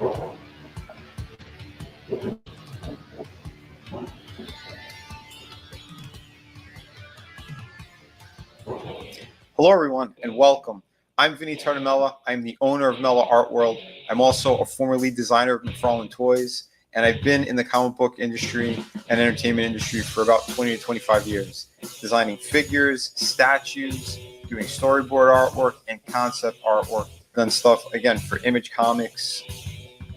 Hello, everyone, and welcome. I'm Vinny Tartamella. I'm the owner of Mella Art World. I'm also a former lead designer of McFarlane Toys, and I've been in the comic book industry and entertainment industry for about 20 to 25 years, designing figures, statues, doing storyboard artwork, and concept artwork. Done stuff, again, for Image Comics,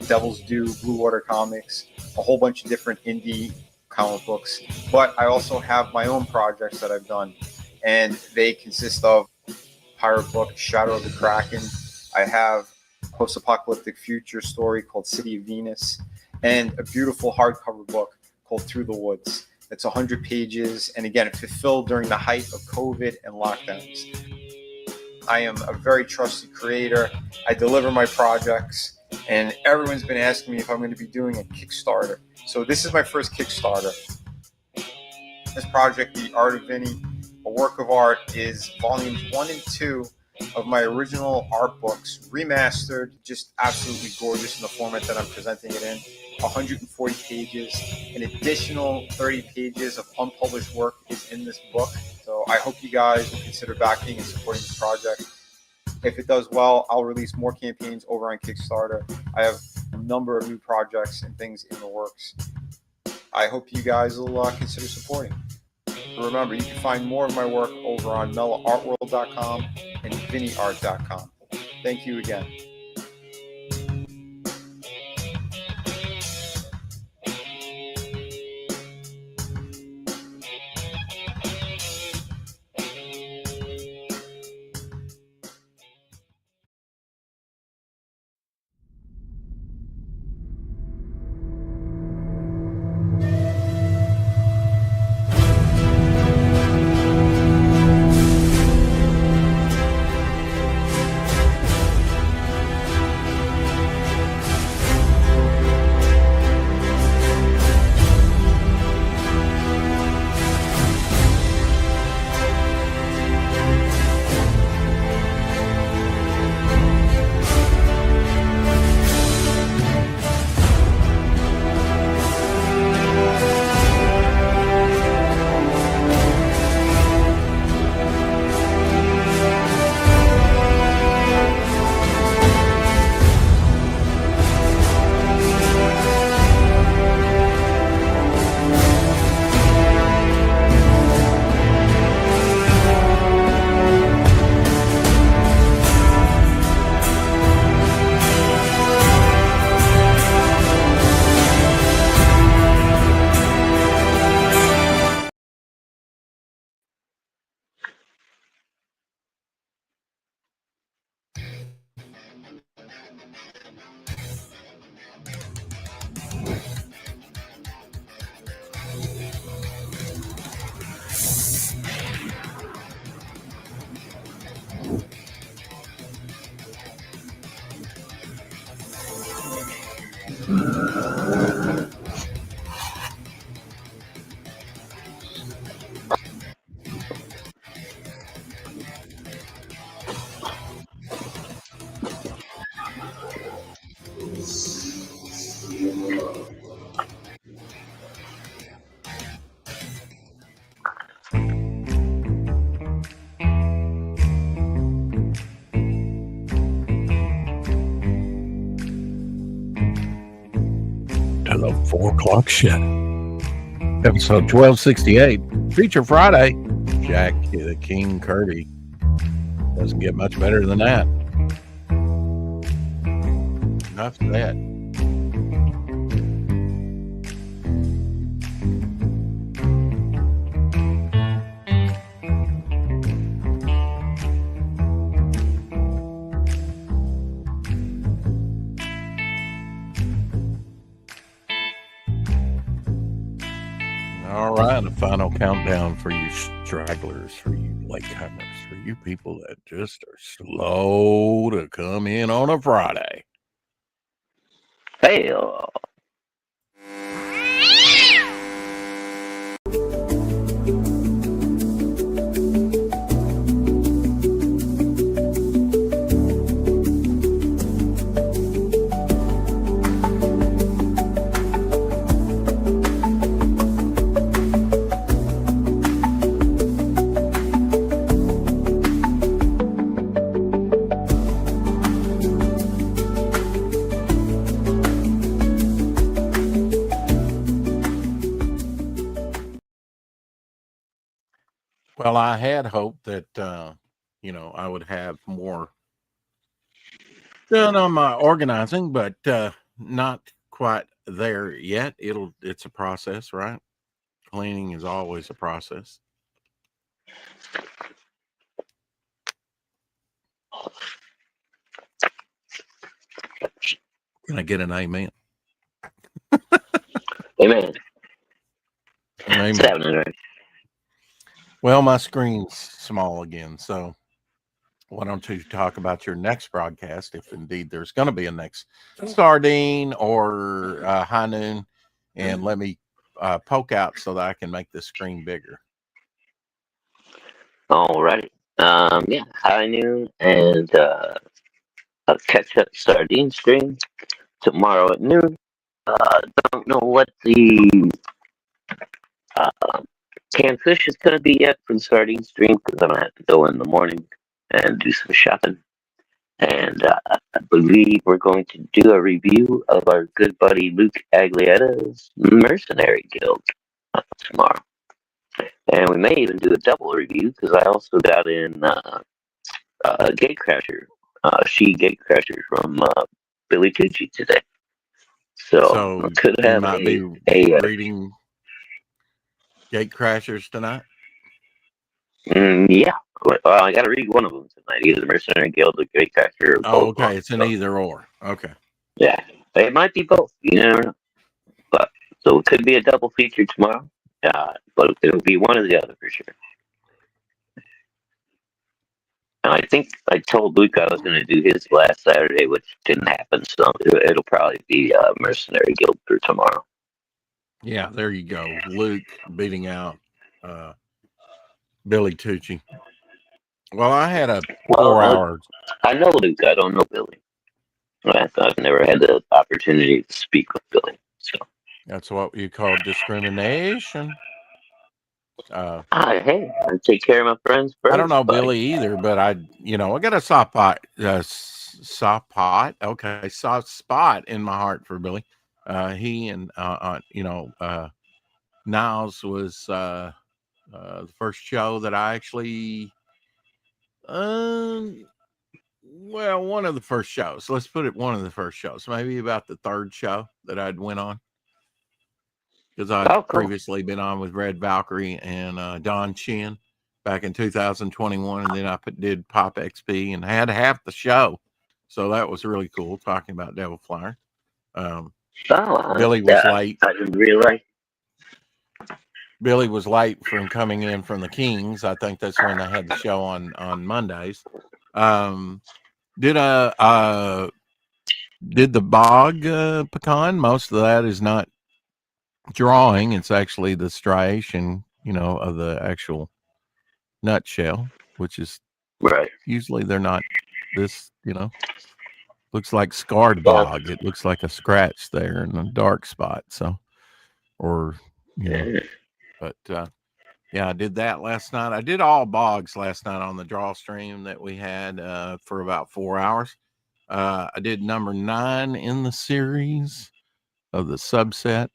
Devil's Due, Blue Water Comics, a whole bunch of different indie comic books. But I also have my own projects that I've done, and they consist of pirate book Shadow of the Kraken. I have a post-apocalyptic future story called City of Venus, and a beautiful hardcover book called Through the Woods. It's 100 pages, and again, fulfilled during the height of COVID and lockdowns. I am a very trusted creator. I deliver my projects, and everyone's been asking me if I'm going to be doing a Kickstarter. So this is my first Kickstarter. This project, The Art of Vinny, a work of art, is volumes 1 and 2 of my original art books, remastered, just absolutely gorgeous in the format that I'm presenting it in. 140 pages. An additional 30 pages of unpublished work is in this book. So I hope you guys will consider backing and supporting this project. If it does well, I'll release more campaigns over on Kickstarter. I have a number of new projects and things in the works. I hope you guys will consider supporting. Remember, you can find more of my work over on mellaartworld.com and vinnyart.com. Thank you again. The 4 o'clock show, episode 1268, Feature Friday. Jack the King Kirby. Doesn't get much better than that. Enough of that. All right, the final countdown for you stragglers, for you latecomers, for you people that just are slow to come in on a Friday. Hey. Well, I had hoped that I would have more done on my organizing, but not quite there yet. It's a process, right? Cleaning is always a process. Can I get an amen? Amen. Amen. It's happening, right? Well, my screen's small again, so why don't you talk about your next broadcast, if indeed there's going to be a next sardine or high noon, and let me poke out so that I can make the screen bigger. Alrighty. Yeah, high noon and a catch-up sardine stream tomorrow at noon. Don't know what the canned fish is going to be yet for the sardine stream because I'm going to have to go in the morning and do some shopping. And I believe we're going to do a review of our good buddy Luke Aglietta's Mercenary Guild tomorrow. And we may even do a double review because I also got in Gatecrasher, Gatecrasher from Billy Tucci today. So I could have might be reading Gatecrashers tonight. Yeah. Well, I got to read one of them tonight. Either the Mercenary Guild or Gatecrasher. Oh, okay. It's an either or. Okay. Yeah, it might be both. You never know. But so it could be a double feature tomorrow. But it'll be one or the other for sure. And I think I told Luke I was going to do his last Saturday, which didn't happen. So it'll probably be Mercenary Guild for tomorrow. Yeah, there you go. Luke beating out Billy Tucci. Well, I had a 4 hour. I know Luke. I don't know Billy. I've never had the opportunity to speak with Billy. So that's what you call discrimination. Hey, I take care of my friends first. I don't know Billy either, but I got a soft spot in my heart for Billy. He and Niles was the first show that I actually one of the first shows. Let's put it one of the first shows. Maybe about the third show that I'd went on. Because I'd previously been on with Red Valkyrie and Don Chin back in 2021. And then I did Pop XP and had half the show. So that was really cool, talking about Devil Flyer. Billy was late. I didn't realize. Billy was late from coming in from the Kings. I think that's when they had the show on Mondays. Did the bog pecan? Most of that is not drawing. It's actually the striation, of the actual nutshell, which is right. Usually they're not this, looks like scarred bog. It looks like a scratch there in a dark spot. So, but yeah, I did that last night. I did all bogs last night on the draw stream that we had for about 4 hours. I did number 9 in the series of the subset.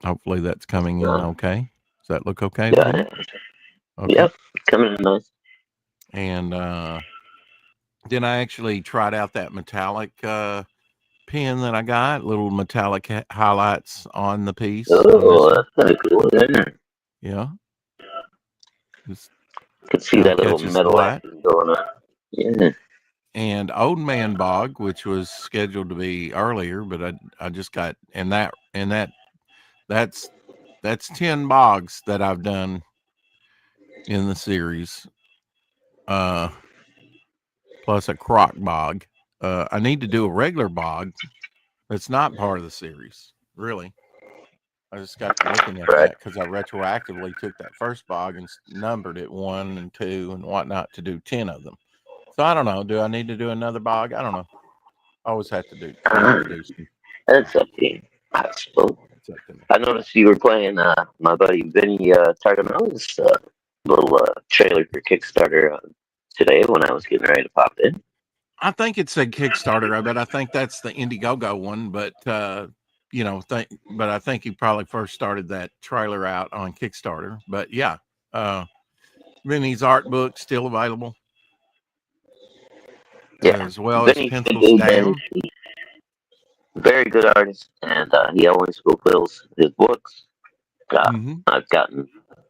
Hopefully that's coming in okay. Does that look okay? Yeah. Okay. Yep, coming in nice. And then I actually tried out that metallic pin that I got, little metallic highlights on the piece. Oh, that's kind of cool, isn't it? Yeah. Just could see that little metal action going on. Yeah. And Old Man Bog, which was scheduled to be earlier, but I just got that's 10 bogs that I've done in the series. Plus a croc bog. I need to do a regular bog. It's not part of the series, really. I just got to looking at that because I retroactively took that first bog and numbered it 1 and 2 and whatnot to do 10 of them. So I don't know. Do I need to do another bog? I don't know. I always have to do. That's up to you, I suppose. I noticed you were playing my buddy Vinny Tardamella's little trailer for Kickstarter today when I was getting ready to pop in. I think it's a Kickstarter. I think that's the Indiegogo one, but but I think he probably first started that trailer out on Kickstarter. But yeah, Vinny's art book still available, Yeah, as well as Vinny's a Pencils good man. Down. Very good artist, and he always fulfills his books. Mm-hmm. I've gotten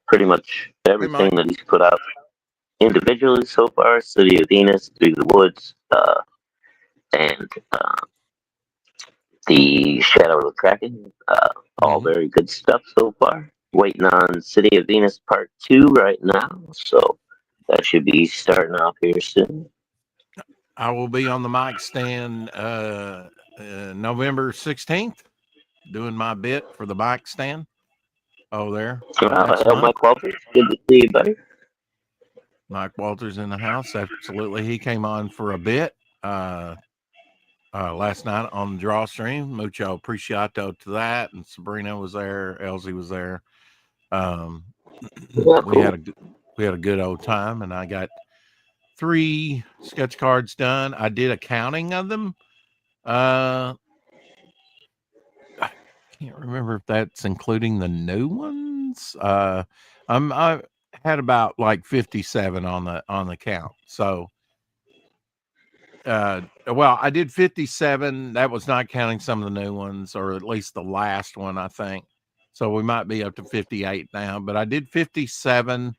pretty much Hey, everything Mike. that he's put out individually so far. City of Venus, Through the Woods, and the Shadow of the Kraken. All Mm-hmm. very good stuff so far. Waiting on City of Venus Part 2 right now, so that should be starting off here soon. I will be on the mic stand November 16th, doing my bit for the mic stand. Oh, there next month. Mike Walters, good to see you, buddy. Mike Walters in the house. Absolutely. He came on for a bit last night on the draw stream. Mucho apreciato to that. And Sabrina was there. Elsie was there. We had a good old time, and I got 3 sketch cards done. I did a counting of them. I can't remember if that's including the new ones. I had about like 57 on the count. So well, I did 57. That was not counting some of the new ones, or at least the last one, I think. So we might be up to 58 now, but I did 57,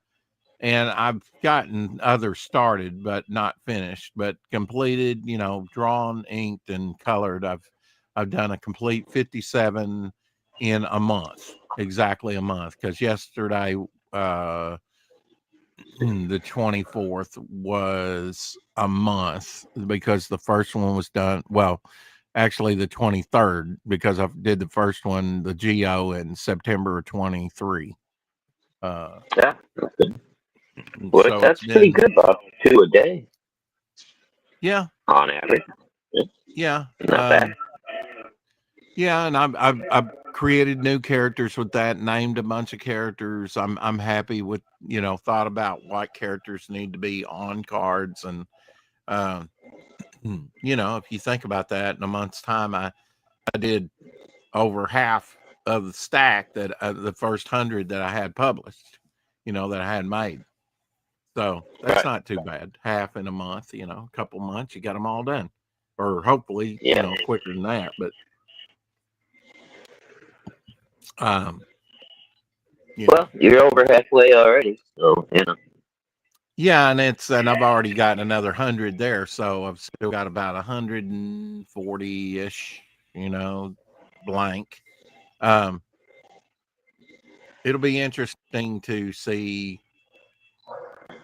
and I've gotten others started but not finished, but completed, drawn, inked, and colored. I've done a complete 57 in a month, exactly a month, because yesterday the 24th was a month, because the first one was done, well, actually the 23rd, because I did the first one, the GO, in September 23. Yeah, that's good. Well, So it's that's pretty been, good, Bob. 2 a day yeah, on average. yeah, Not bad. yeah, and I've created new characters with that, named a bunch of characters. I'm happy with, thought about what characters need to be on cards, and if you think about that, in a month's time, I did over half of the stack that the first 100 that I had published, that I had made. So that's Right. not too bad. Half in a month, a couple months, you got them all done, or hopefully, Yeah. quicker than that. But um, Well, you're over halfway already, so yeah, and I've already gotten another 100 there, so I've still got about 140-ish, blank. It'll be interesting to see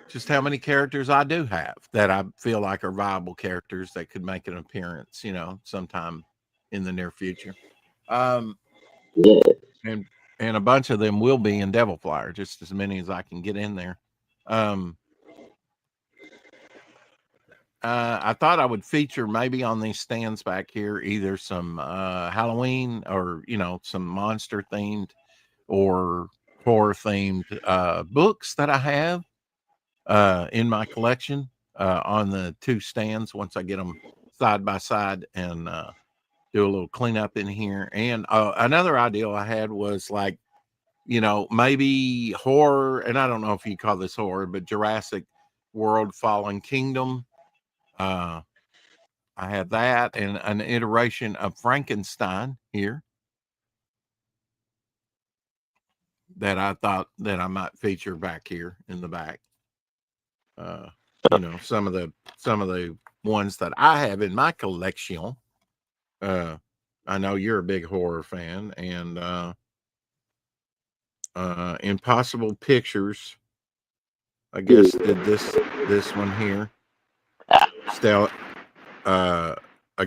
just how many characters I do have that I feel like are viable characters that could make an appearance, sometime in the near future. yeah. And a bunch of them will be in Devil Flyer, just as many as I can get in there. I thought I would feature maybe on these stands back here either some Halloween, or some monster themed or horror themed books that I have in my collection on the 2 stands once I get them side by side, and do a little cleanup in here. And another idea I had was like, maybe horror, and I don't know if you call this horror, but Jurassic World Fallen Kingdom. I have that, and an iteration of Frankenstein here that I thought that I might feature back here in the back. Some of the ones that I have in my collection. I know you're a big horror fan, and Impossible Pictures, I guess, did this one here. Still, a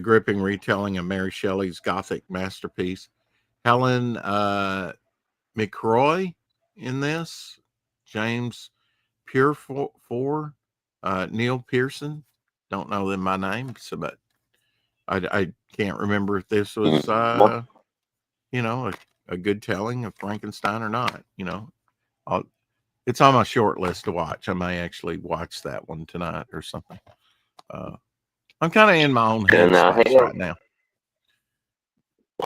gripping retelling of Mary Shelley's Gothic masterpiece. Helen McCroy in this. James Purefour, Neil Pearson. Don't know them by name, but I can't remember if this was a good telling of Frankenstein or not. It's on my short list to watch. I may actually watch that one tonight or something. I'm kind of in my own And headspace hey, right now.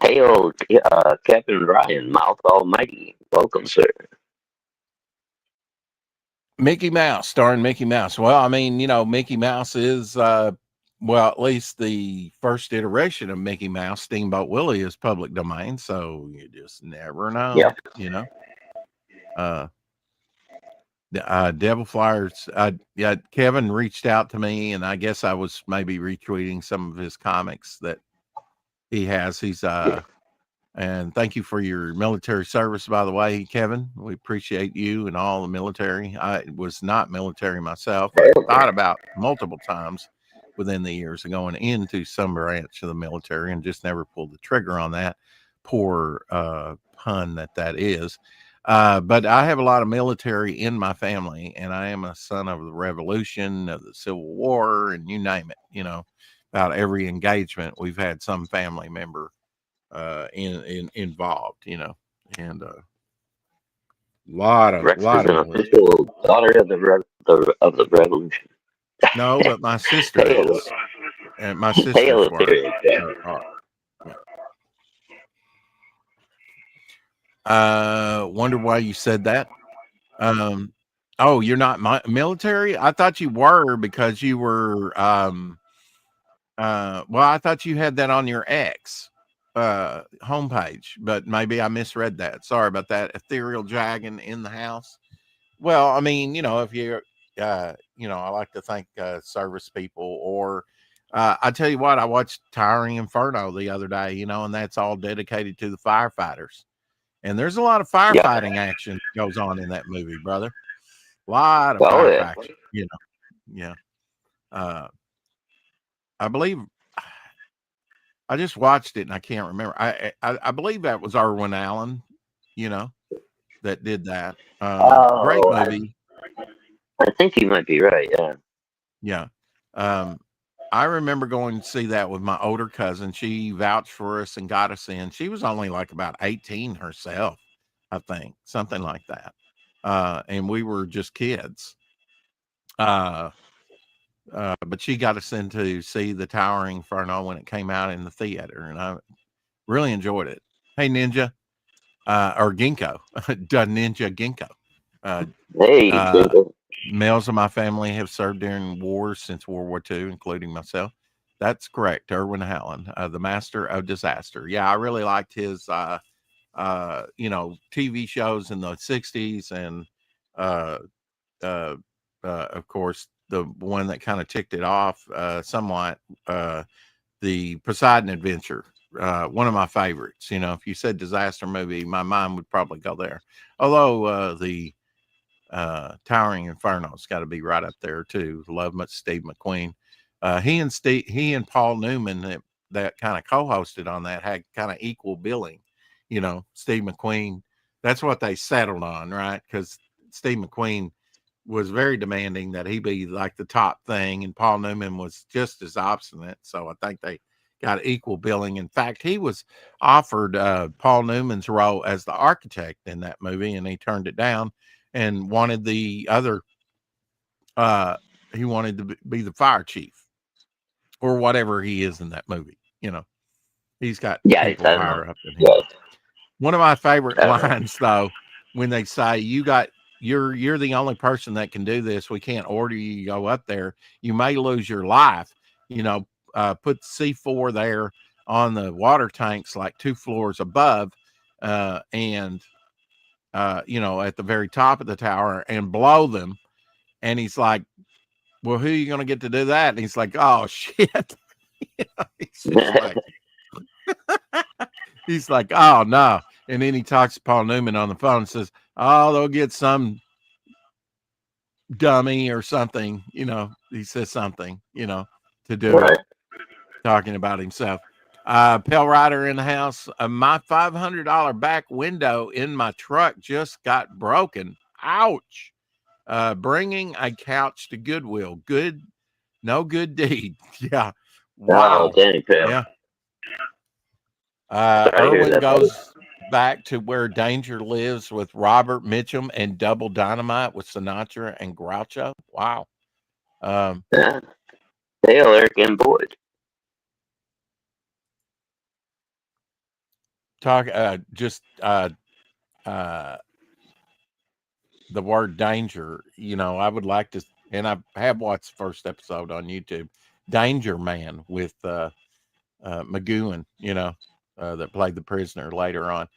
Hail, Captain Ryan, Mouth Almighty. Welcome, sir. Mickey Mouse, starring Mickey Mouse. Well, I mean, Mickey Mouse is, well, at least the first iteration of Mickey Mouse, Steamboat Willie, is public domain, so you just never know. Yeah. Devil Flyers. Yeah, Kevin reached out to me, and I guess I was maybe retweeting some of his comics that he has. And thank you for your military service, by the way, Kevin. We appreciate you and all the military. I was not military myself. I thought about multiple times within the years of going into some branch of the military and just never pulled the trigger on that. Poor pun that is. But I have a lot of military in my family, and I am a son of the Revolution, of the Civil War, and you name it. About every engagement, we've had some family member involved, and a lot of Rex is an military. official daughter of the revolution. No, but my sister Hail, is, and my sisters hail, were. period. Yeah. Wonder why you said that. Oh, you're not military? I thought you were because you were. Well, I thought you had that on your X homepage, but maybe I misread that. Sorry about that. Ethereal Dragon in the house. Well, I mean, if you're, I like to thank service people, or I tell you what, I watched Towering Inferno the other day, and that's all dedicated to the firefighters. And there's a lot of firefighting action that goes on in that movie, brother. A lot of firefighting, yeah. I believe I just watched it and I can't remember. I believe that was Irwin Allen, that did that. Great movie. I think you might be right. Yeah. Yeah. I remember going to see that with my older cousin. She vouched for us and got us in. She was only like about 18 herself, I think, something like that. And we were just kids. But she got us in to see the Towering Inferno when it came out in the theater, and I really enjoyed it. Hey, Ninja, or Ginkgo, Ninja Ginkgo. Hey, Males of my family have served during wars since World War II, including myself. That's correct. Irwin Allen, the master of disaster. Yeah, I really liked his, TV shows in the 60s. And, of course, the one that kind of ticked it off somewhat, the Poseidon Adventure. One of my favorites. If you said disaster movie, my mind would probably go there. Although the Towering Inferno's got to be right up there too. Love Steve McQueen. He and Paul Newman that kind of co-hosted on that had kind of equal billing. Steve McQueen. That's what they settled on, right? Because Steve McQueen was very demanding that he be like the top thing, and Paul Newman was just as obstinate. So I think they got equal billing. In fact, he was offered Paul Newman's role as the architect in that movie, and he turned it down and wanted the other. He wanted to be the fire chief or whatever he is in that movie. He's got people higher up than him. Yeah. One of my favorite lines, though, when they say you're the only person that can do this. We can't order you to go up there. You may lose your life. Put C4 there on the water tanks, like 2 floors above, and at the very top of the tower, and blow them. And he's like, well, who are you going to get to do that? And he's like, oh, shit. He's just like, he's like, oh, no. And then he talks to Paul Newman on the phone and says, oh, they'll get some dummy or something. He says something, to do it, talking about himself. Pale Rider in the house. My $500 back window in my truck just got broken. Ouch. Bringing a couch to Goodwill. No good deed. Yeah. Wow. Oh, dang, Pale. Yeah. Irwin goes back to where danger lives with Robert Mitchum and Double Dynamite with Sinatra and Groucho. Wow. Yeah. Dale, Eric, and Boyd. talk just the word danger, I would like to, and I have watched the first episode on YouTube, Danger Man with McGowan, that played the prisoner later on.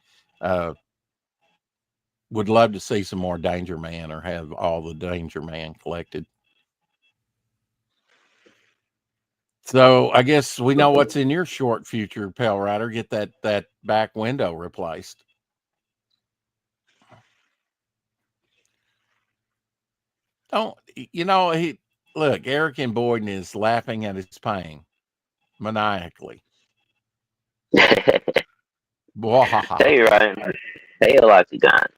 Would love to see some more Danger Man, or have all the Danger Man collected. So I guess we know what's in your short future, Pale Rider. Get that back window replaced. Don't look, Eric and Boyden is laughing at his pain maniacally. Hey, Ryan. Hey, Alexa.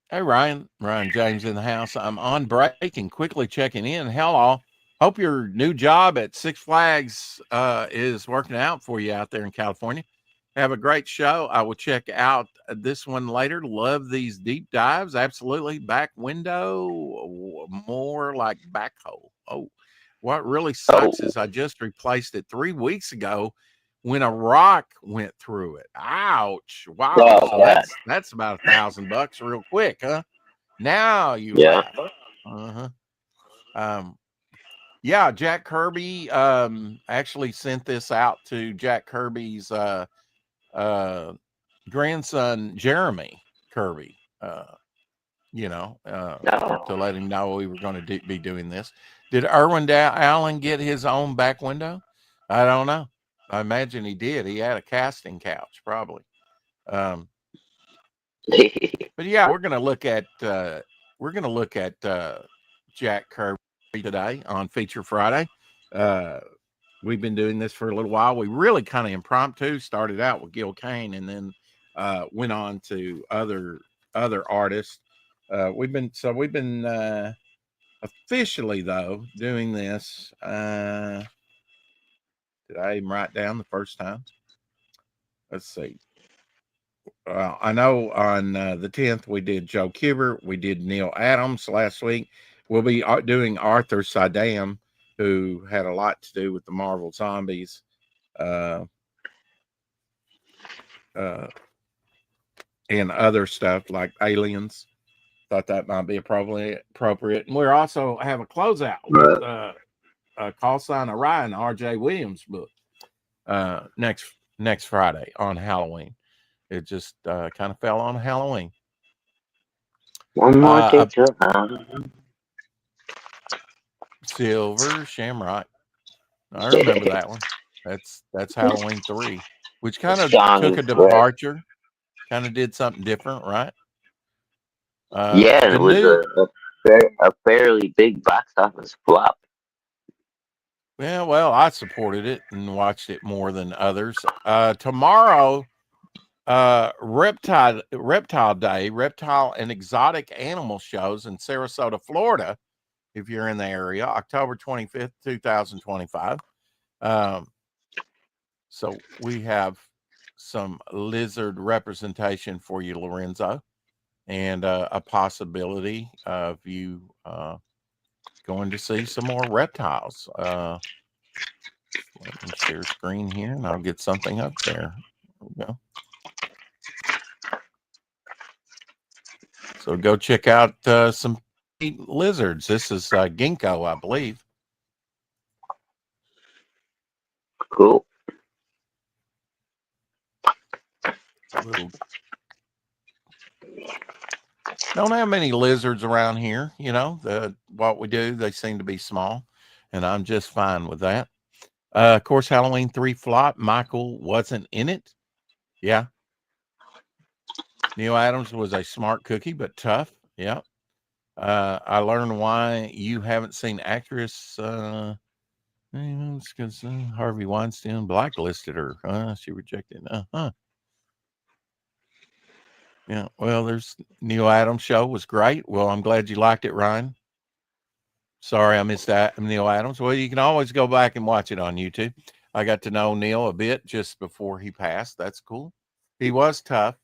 Hey, Ryan James in the house. I'm on break and quickly checking in. Hello. Hope your new job at Six Flags is working out for you out there in California. Have a great show. I will check out this one later. Love these deep dives. Absolutely. Back window, more like backhoe. Oh, what really sucks is I just replaced it 3 weeks ago when a rock went through it. Ouch. Wow. Oh, So that's about $1,000 real quick, huh? Now you laugh. Uh-huh. Yeah, Jack Kirby actually sent this out to Jack Kirby's grandson, Jeremy Kirby, to let him know we were going to be doing this. Did Irwin Allen get his own back window? I don't know. I imagine he did. He had a casting couch, probably. But yeah, we're going to look at Jack Kirby today on Feature Friday. We've been doing this for a little while. We really kind of impromptu started out with Gil Kane, and then went on to other artists. We've been officially though doing this. Did I even write down the first time? Let's see. I know on the 10th we did Joe Kubert. We did Neil Adams last week. We'll be doing Arthur Saddam, who had a lot to do with the Marvel Zombies. And other stuff like Aliens. Thought that might be appropriate. And we also have a closeout with a call sign Orion, R.J. Williams book next Friday on Halloween. It just kind of fell on Halloween. One more day Silver Shamrock. I remember that one. That's Halloween 3, which kind of took a departure. Kind of did something different, right? Yeah, it was a fairly big box office flop. Yeah, well, I supported it and watched it more than others. Tomorrow, Reptile Day, reptile and exotic animal shows in Sarasota, Florida. If you're in the area, October 25th, 2025. So we have some lizard representation for you, Lorenzo, and a possibility of you going to see some more reptiles. Let me share screen here and I'll get something up there. There we go. So go check out some lizards. This is ginkgo, I believe. Cool. Don't have many lizards around here. What we do, they seem to be small, and I'm just fine with that. Of course, Halloween 3 flop. Michael wasn't in it. Yeah. Neil Adams was a smart cookie, but tough. Yeah. I learned why you haven't seen actress because Harvey Weinstein blacklisted her. She rejected. Yeah. Well, there's Neil Adams show was great. Well, I'm glad you liked it, Ryan. Sorry, I missed that. Neil Adams. Well, you can always go back and watch it on YouTube. I got to know Neil a bit just before he passed. That's cool. He was tough.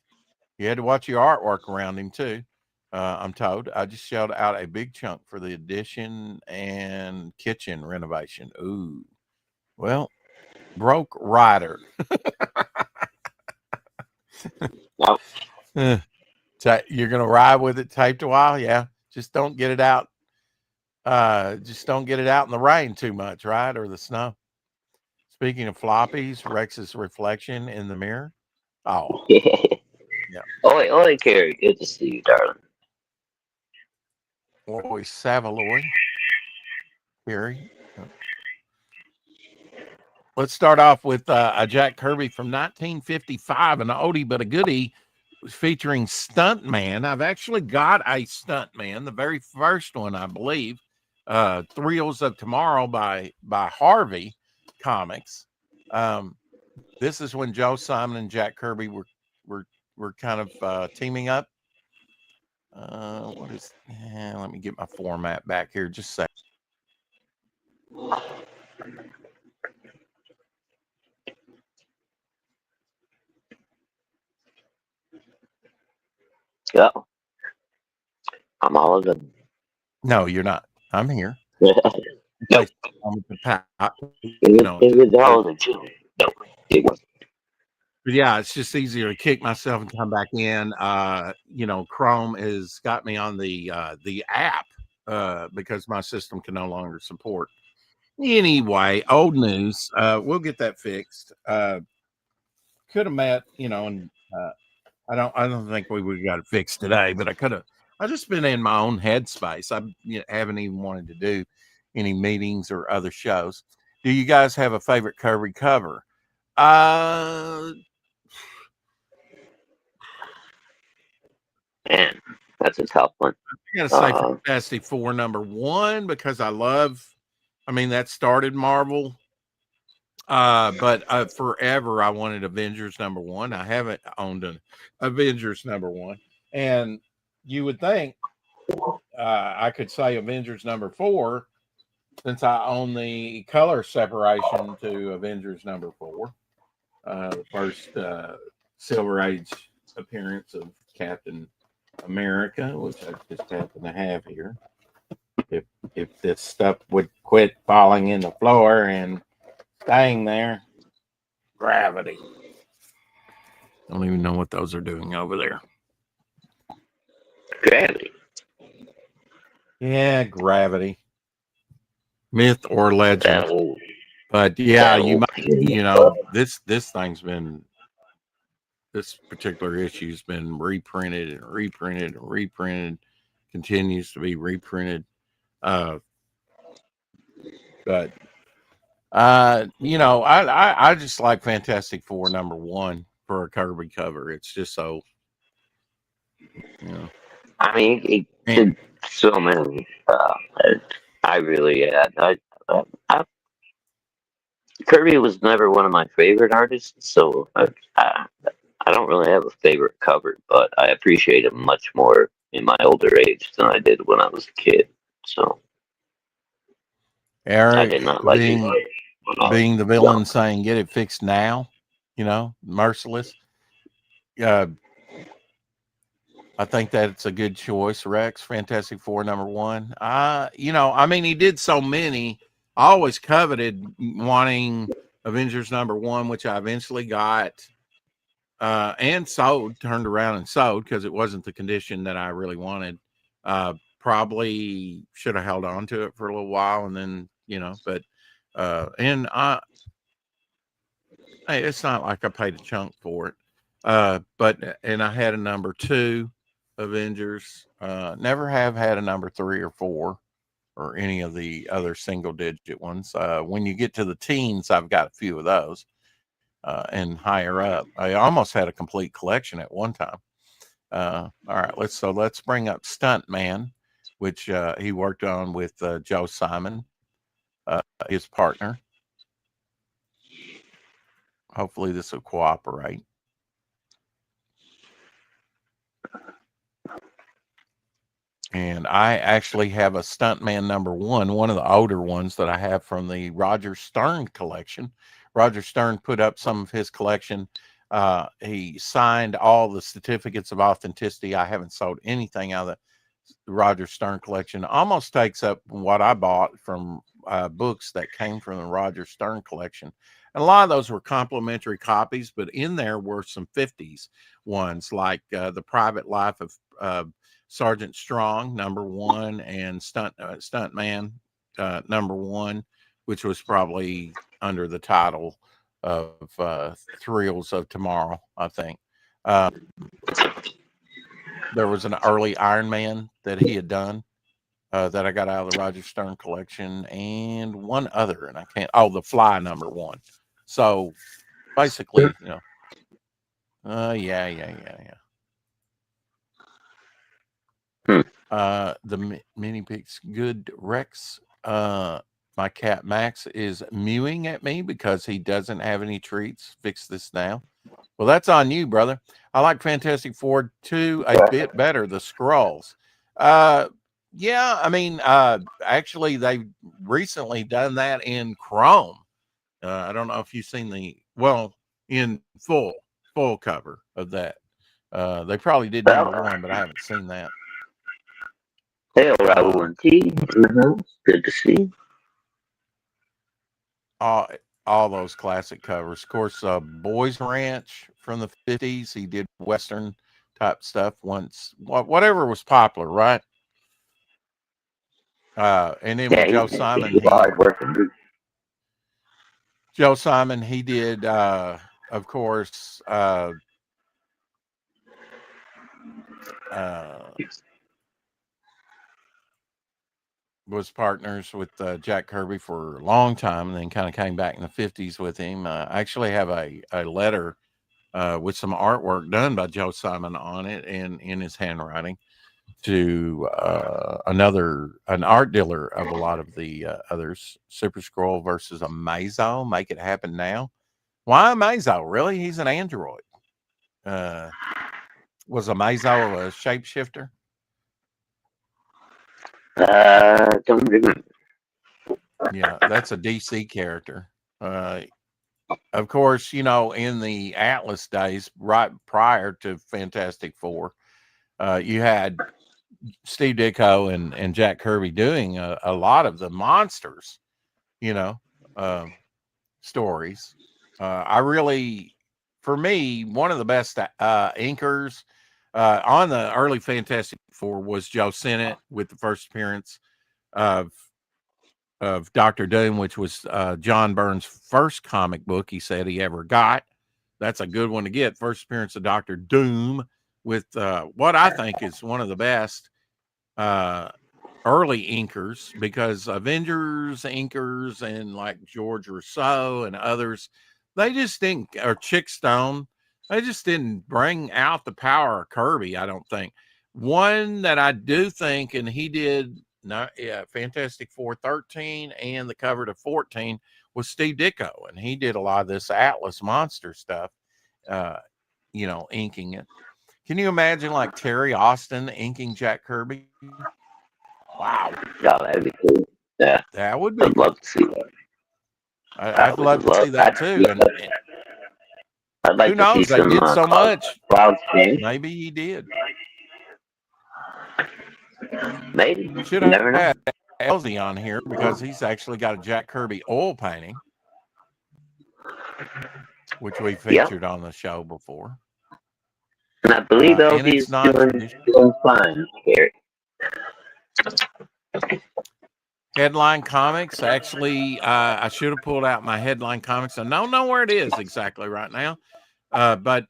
You had to watch your artwork around him too. I'm told. I just shelled out a big chunk for the addition and kitchen renovation. Ooh. Well, broke rider. Well, You're gonna ride with it taped a while, yeah. Just don't get it out. Just don't get it out in the rain too much, right? Or the snow. Speaking of floppies, Rex's reflection in the mirror. Oh, yeah. Oi, Carrie. Good to see you, darling. Oi, Savaloy. Carrie. Let's start off with a Jack Kirby from 1955, an oldie but a goodie, featuring Stuntman. I've actually got a Stuntman, the very first one, I believe, Thrills of Tomorrow by Harvey Comics. This is when Joe Simon and Jack Kirby were kind of teaming up. Let me get my format back here. Just a second. Yeah. I'm all of them. No, you're not. I'm here. Nope. But yeah, it's just easier to kick myself and come back in. Chrome has got me on the app because my system can no longer support. Anyway, old news. We'll get that fixed. Could have met, and I don't think we would have got it fixed today, but I could have. I just been in my own headspace. I haven't even wanted to do any meetings or other shows. Do you guys have a favorite Kirby cover? Man, that's a tough one. I gotta say Fantastic Four #1 because that started Marvel. But forever I wanted Avengers #1. I haven't owned an Avengers #1, and you would think I could say Avengers #4 since I own the color separation to Avengers #4. The first Silver Age appearance of Captain America, which I just happen to have here. If this stuff would quit falling in the floor and staying there. Gravity. Don't even know what those are doing over there. Gravity. Yeah, gravity. Myth or legend. But yeah, this thing's been, this particular issue's been reprinted and reprinted and reprinted, continues to be reprinted. I just like Fantastic Four #1 for a Kirby cover. It's just so, I mean, it did so many. Kirby was never one of my favorite artists, so I don't really have a favorite cover, but I appreciate him much more in my older age than I did when I was a kid. So Eric, I did not like being the villain saying get it fixed now, merciless. I think that it's a good choice, Rex. Fantastic Four #1. He did so many. I always coveted wanting Avengers #1, which I eventually got and turned around and sold because it wasn't the condition that I really wanted. Probably should have held on to it for a little while and then, hey, it's not like I paid a chunk for it. And I had a #2 Avengers. Never have had a #3 or 4 or any of the other single digit ones. When you get to the teens, I've got a few of those and higher up. I almost had a complete collection at one time. All right, let's bring up Stuntman, which he worked on with Joe Simon, his partner. Hopefully this will cooperate. And I actually have a Stuntman #1, one of the older ones that I have from the Roger Stern collection. Roger Stern put up some of his collection. He signed all the certificates of authenticity. I haven't sold anything out of the Roger Stern collection. Almost takes up what I bought from books that came from the Roger Stern collection. And a lot of those were complimentary copies, but in there were some 50s ones, like The Private Life of Sergeant Strong, #1, and Stuntman, #1, which was probably under the title of Thrills of Tomorrow, I think. There was an early Iron Man that he had done that I got out of the Roger Stern collection, and one other, and I can't. Oh, The Fly #1. So basically, yeah. The mini pigs, good Rex. My cat Max is mewing at me because he doesn't have any treats. Fix this now. Well, that's on you, brother. I like Fantastic Four 2 a bit better. The Skrulls. Yeah, I mean, actually, they've recently done that in Chrome. I don't know if you've seen in full cover of that. They probably did #1, but I haven't seen that. Hey, Raul and T. Good to see. All those classic covers. Of course, Boys Ranch from the 50s. He did Western type stuff once. Whatever was popular, right? And then with Joe Simon, he did, of course, was partners with Jack Kirby for a long time, and then kind of came back in the 50s with him. I actually have a letter with some artwork done by Joe Simon on it and in his handwriting to an art dealer of a lot of the others. Super Scroll versus a Mazo. Make it happen now. Why a Mazo? Really? He's an android. Was a Mazo a shapeshifter? Don't remember. Yeah, that's a DC character. Of course, in the Atlas days, right prior to Fantastic Four, you had Steve Ditko and Jack Kirby doing a lot of the monsters, stories. For me, one of the best inkers on the early Fantastic Four was Joe Sennett with the first appearance of Dr. Doom, which was John Byrne's first comic book he said he ever got. That's a good one to get. First appearance of Dr. Doom with what I think is one of the best early inkers, because Avengers inkers and like George Rousseau and others, they just didn't, or Chick Stone, they just didn't bring out the power of Kirby, I don't think. One that I do think, and he did Fantastic Four 13 and the cover to 14, was Steve Ditko, and he did a lot of this Atlas monster stuff, inking it. Can you imagine like Terry Austin inking Jack Kirby? Wow. Yeah, that'd be cool. Yeah. That would be I'd love to see that. I'd love to see that too. And I'd like who knows? To see they did so much. Cloud Maybe he did. Maybe. Should have had Elsie on here because he's actually got a Jack Kirby oil painting, which we featured on the show before. And I believe Elsie's doing fine, Gary. Headline Comics. Actually, I should have pulled out my Headline Comics. I don't know where it is exactly right now. But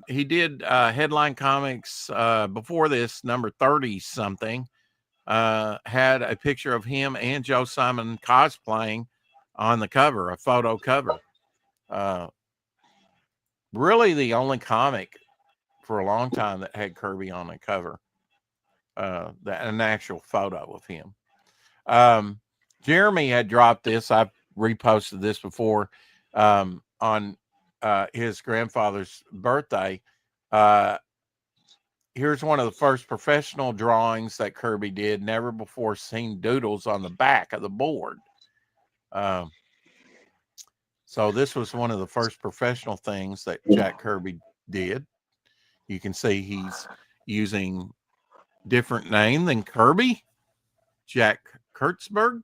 he did Headline Comics before this, number 30 something. Had a picture of him and Joe Simon cosplaying on the cover, a photo cover. Really the only comic for a long time that had Kirby on the cover. An actual photo of him. Jeremy had dropped this. I've reposted this before on his grandfather's birthday. Here's one of the first professional drawings that Kirby did. Never before seen doodles on the back of the board. So this was one of the first professional things that Jack Kirby did. You can see he's using different name than Kirby. Jack Kurtzberg.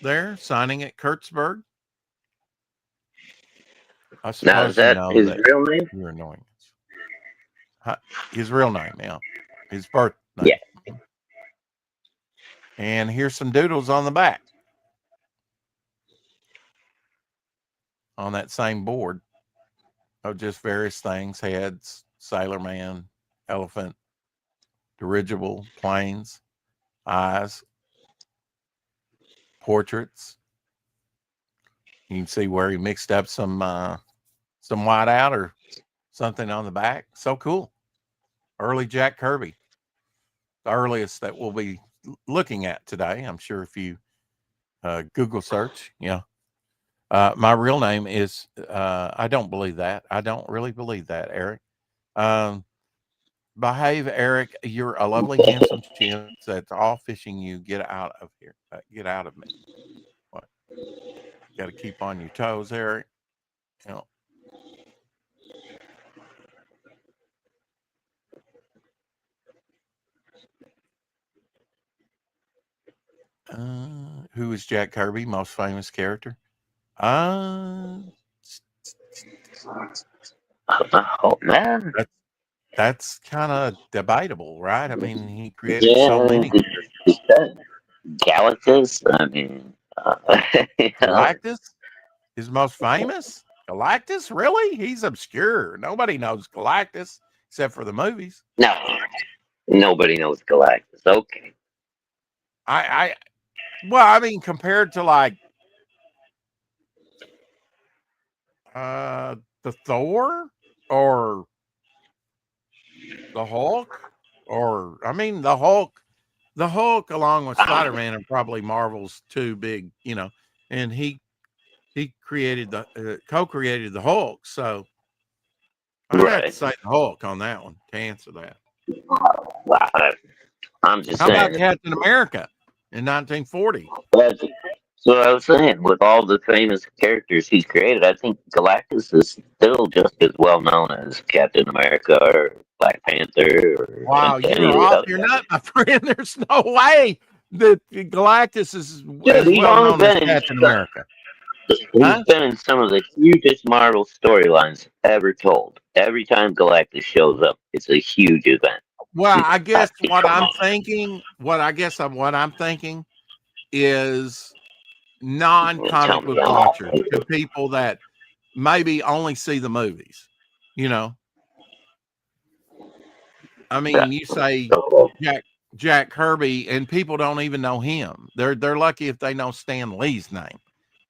there signing at Kurtzberg. I Now, is suppose you that know his that real name? you're annoying. His real name, yeah. His birth name. Yeah. And here's some doodles on the back. On that same board of just various things: heads, sailor man, elephant, dirigible, planes, eyes, portraits. You can see where he mixed up some white out or something on the back. So cool. Early Jack Kirby. The earliest that we'll be looking at today. I'm sure if you Google search, my real name is, I don't believe that. I don't really believe that, Eric. Behave, Eric. You're a lovely, handsome chimp that's all fishing you. Get out of here. Get out of me. What? Got to keep on your toes, Eric. You know. Who is Jack Kirby? Most famous character? Oh man. That's kind of debatable, right? I mean, he created so Yeah, many. Galactus. I mean, Galactus is most famous. Galactus, really? He's obscure. Nobody knows Galactus except for the movies. no, nobody knows Galactus. Okay. Well, I mean, compared to like the Thor or the Hulk, or I mean, the Hulk along with Spider-Man are probably Marvel's two big, and he created co-created the Hulk. So I got to say the Hulk on that one to answer that. Wow. I'm just How saying. about Captain America in 1940? So I was saying, with all the famous characters he's created, I think Galactus is still just as well known as Captain America or Black Panther or Wow, any you're of the off other your guys. nut, my friend. There's no way that Galactus is Dude, as he's well only known as been in Captain America. he's Huh? been in some of the hugest Marvel storylines ever told. Every time Galactus shows up, it's a huge event. Well, I guess what I'm thinking is Tell non-comic me book watchers, to people that maybe only see the movies. I mean, you say Jack Kirby, and people don't even know him. They're lucky if they know Stan Lee's name.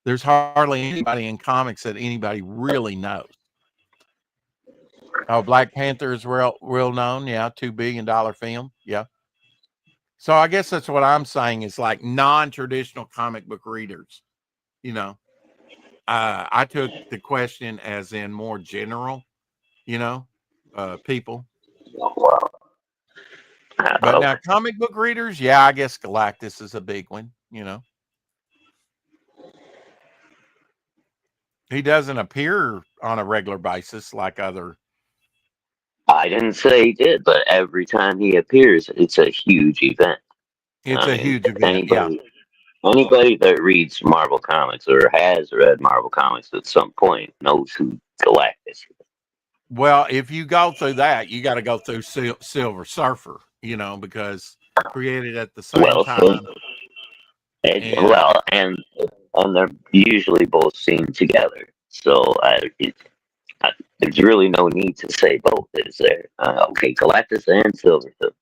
There's hardly anybody in comics that anybody really knows. Oh, Black Panther is real known. Yeah, $2 billion film. Yeah. So I guess that's what I'm saying is like non-traditional comic book readers. I took the question as in more general, people. But now comic book readers, yeah, I guess Galactus is a big one. He doesn't appear on a regular basis like other. I didn't say he did, but every time he appears, it's a huge event. It's a huge event. Yeah. Anybody that reads Marvel Comics or has read Marvel Comics at some point knows who Galactus is. Well, if you go through that, you got to go through Silver Surfer, because created at the same time. And they're usually both seen together. So there's really no need to say both, is there? Okay, Galactus and Silver Surfer.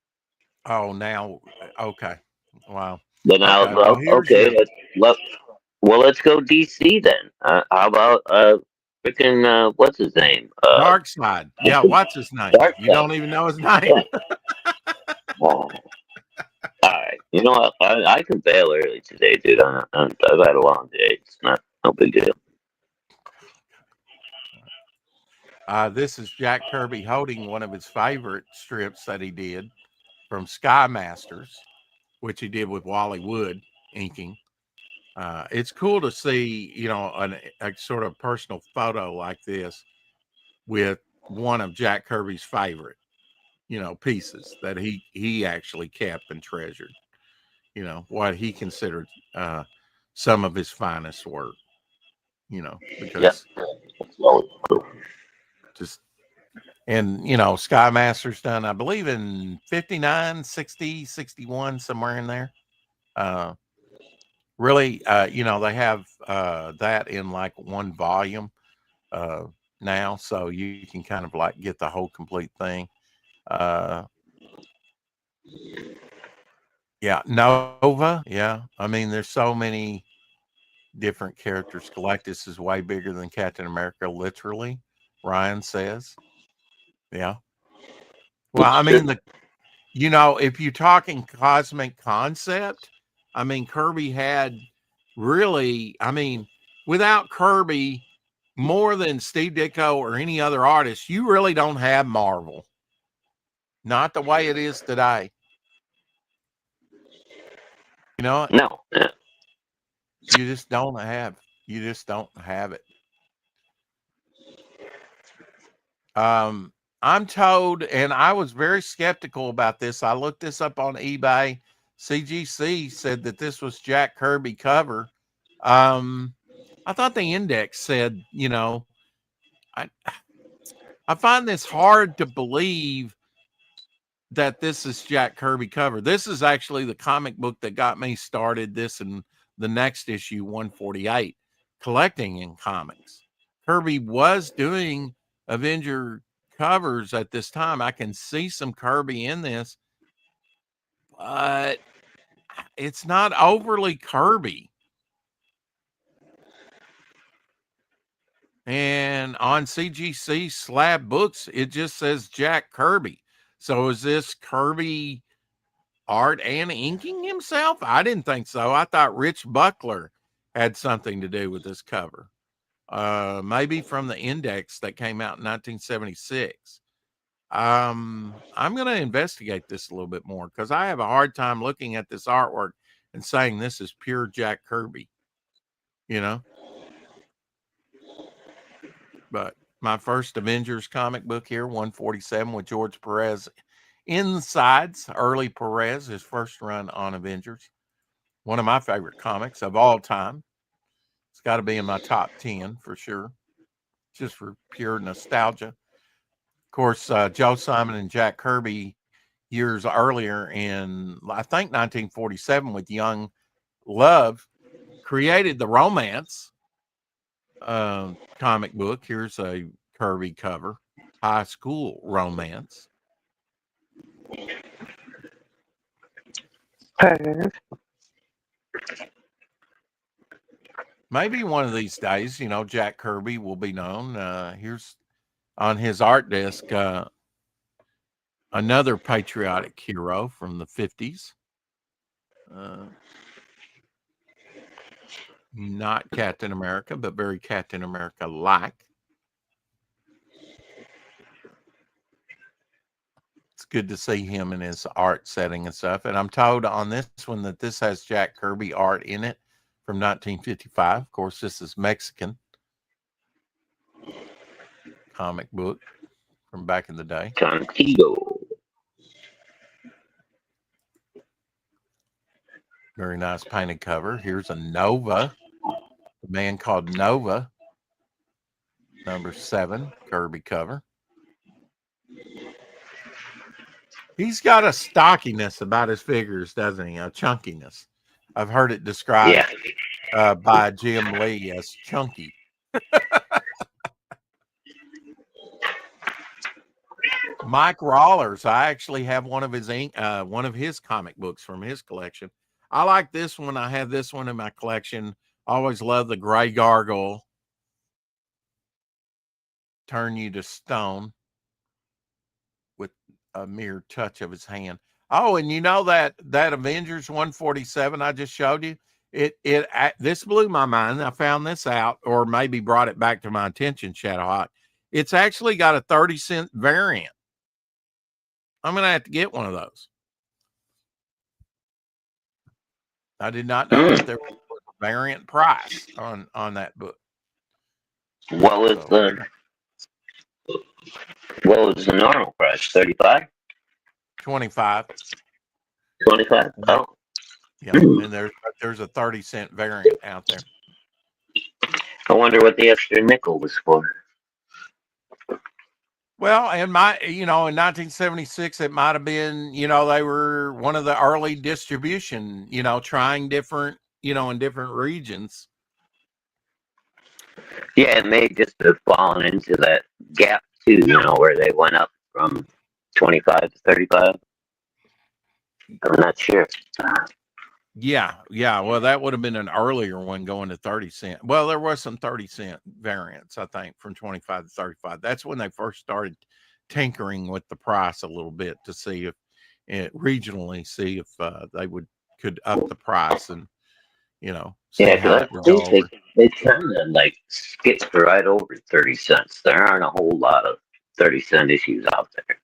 Oh, now, okay. Wow. Then let's go DC then. How about freaking what's his name? Dark Side. Yeah, what's his name? You don't even know his name. All right. You know what? I can bail early today, dude. I've had a long day. It's no big deal. This is Jack Kirby holding one of his favorite strips that he did from Sky Masters, which he did with Wally Wood inking. It's cool to see, a sort of personal photo like this with one of Jack Kirby's favorite, pieces that he actually kept and treasured. What he considered some of his finest work, Yeah. because just, and, Sky Master's done, I believe, in 59, 60, 61, somewhere in there. Really, they have that in like one volume now, so you can kind of like get the whole complete thing. Yeah, Nova. Yeah, I mean, there's so many different characters. Galactus is way bigger than Captain America, literally. Ryan says. Yeah. Well, I mean, if you're talking cosmic concept, I mean, Kirby had really, I mean, without Kirby, more than Steve Ditko or any other artist, you really don't have Marvel. Not the way it is today. No. Yeah. You just don't have it. I'm told, and I was very skeptical about this. I looked this up on eBay. CGC said that this was Jack Kirby cover. I thought the index said, I find this hard to believe that this is Jack Kirby cover. This is actually the comic book that got me started, this and the next issue, 148, collecting in comics. Kirby was doing Avenger covers at this time. I can see some Kirby in this, but it's not overly Kirby. And on CGC Slab Books, it just says Jack Kirby. So is this Kirby art and inking himself? I didn't think so. I thought Rich Buckler had something to do with this cover. Maybe from the index that came out in 1976. I'm going to investigate this a little bit more, because I have a hard time looking at this artwork and saying this is pure Jack Kirby, But my first Avengers comic book here, 147, with George Perez insides. Early Perez, his first run on Avengers. One of my favorite comics of all time. It's got to be in my top 10 for sure, just for pure nostalgia. Of course, Joe Simon and Jack Kirby years earlier in, I think, 1947 with Young Love, created the Romance comic book. Here's a Kirby cover, High School Romance. Maybe one of these days, Jack Kirby will be known. Here's on his art desk, another patriotic hero from the 50s. Not Captain America, but very Captain America-like. It's good to see him in his art setting and stuff. And I'm told on this one that this has Jack Kirby art in it from 1955. Of course, this is Mexican comic book from back in the day. Contigo. Very nice painted cover. Here's a Nova, a man called Nova, number 7 Kirby cover. He's got a stockiness about his figures, doesn't he? A chunkiness. I've heard it described by Jim Lee as chunky. Mike Rawlers, I actually have one of his comic books from his collection. I like this one. I have this one in my collection. Always love the Gray Gargoyle. Turn you to stone with a mere touch of his hand. Oh, and that Avengers 147 I just showed you, this blew my mind. I found this out, or maybe brought it back to my attention, Shadowhawk. It's actually got a 30-cent variant. I'm going to have to get one of those. I did not know that there was a variant price on that book. What was the normal price? 35? 25. 25? Oh. Yeah, and there's a 30-cent variant out there. I wonder what the extra nickel was for. Well, in 1976, it might have been, they were one of the early distribution, trying different, in different regions. Yeah, it may just have fallen into that gap too, where they went up from 25 to 35. I'm not sure. Yeah. Well, that would have been an earlier one going to 30 cent. Well, there was some 30-cent variants, I think, from 25 to 35. That's when they first started tinkering with the price a little bit to see if regionally, see if they could up the price and, see Yeah, how because it would I go think over. they kind of like skipped right over 30 cents. There aren't a whole lot of 30-cent issues out there.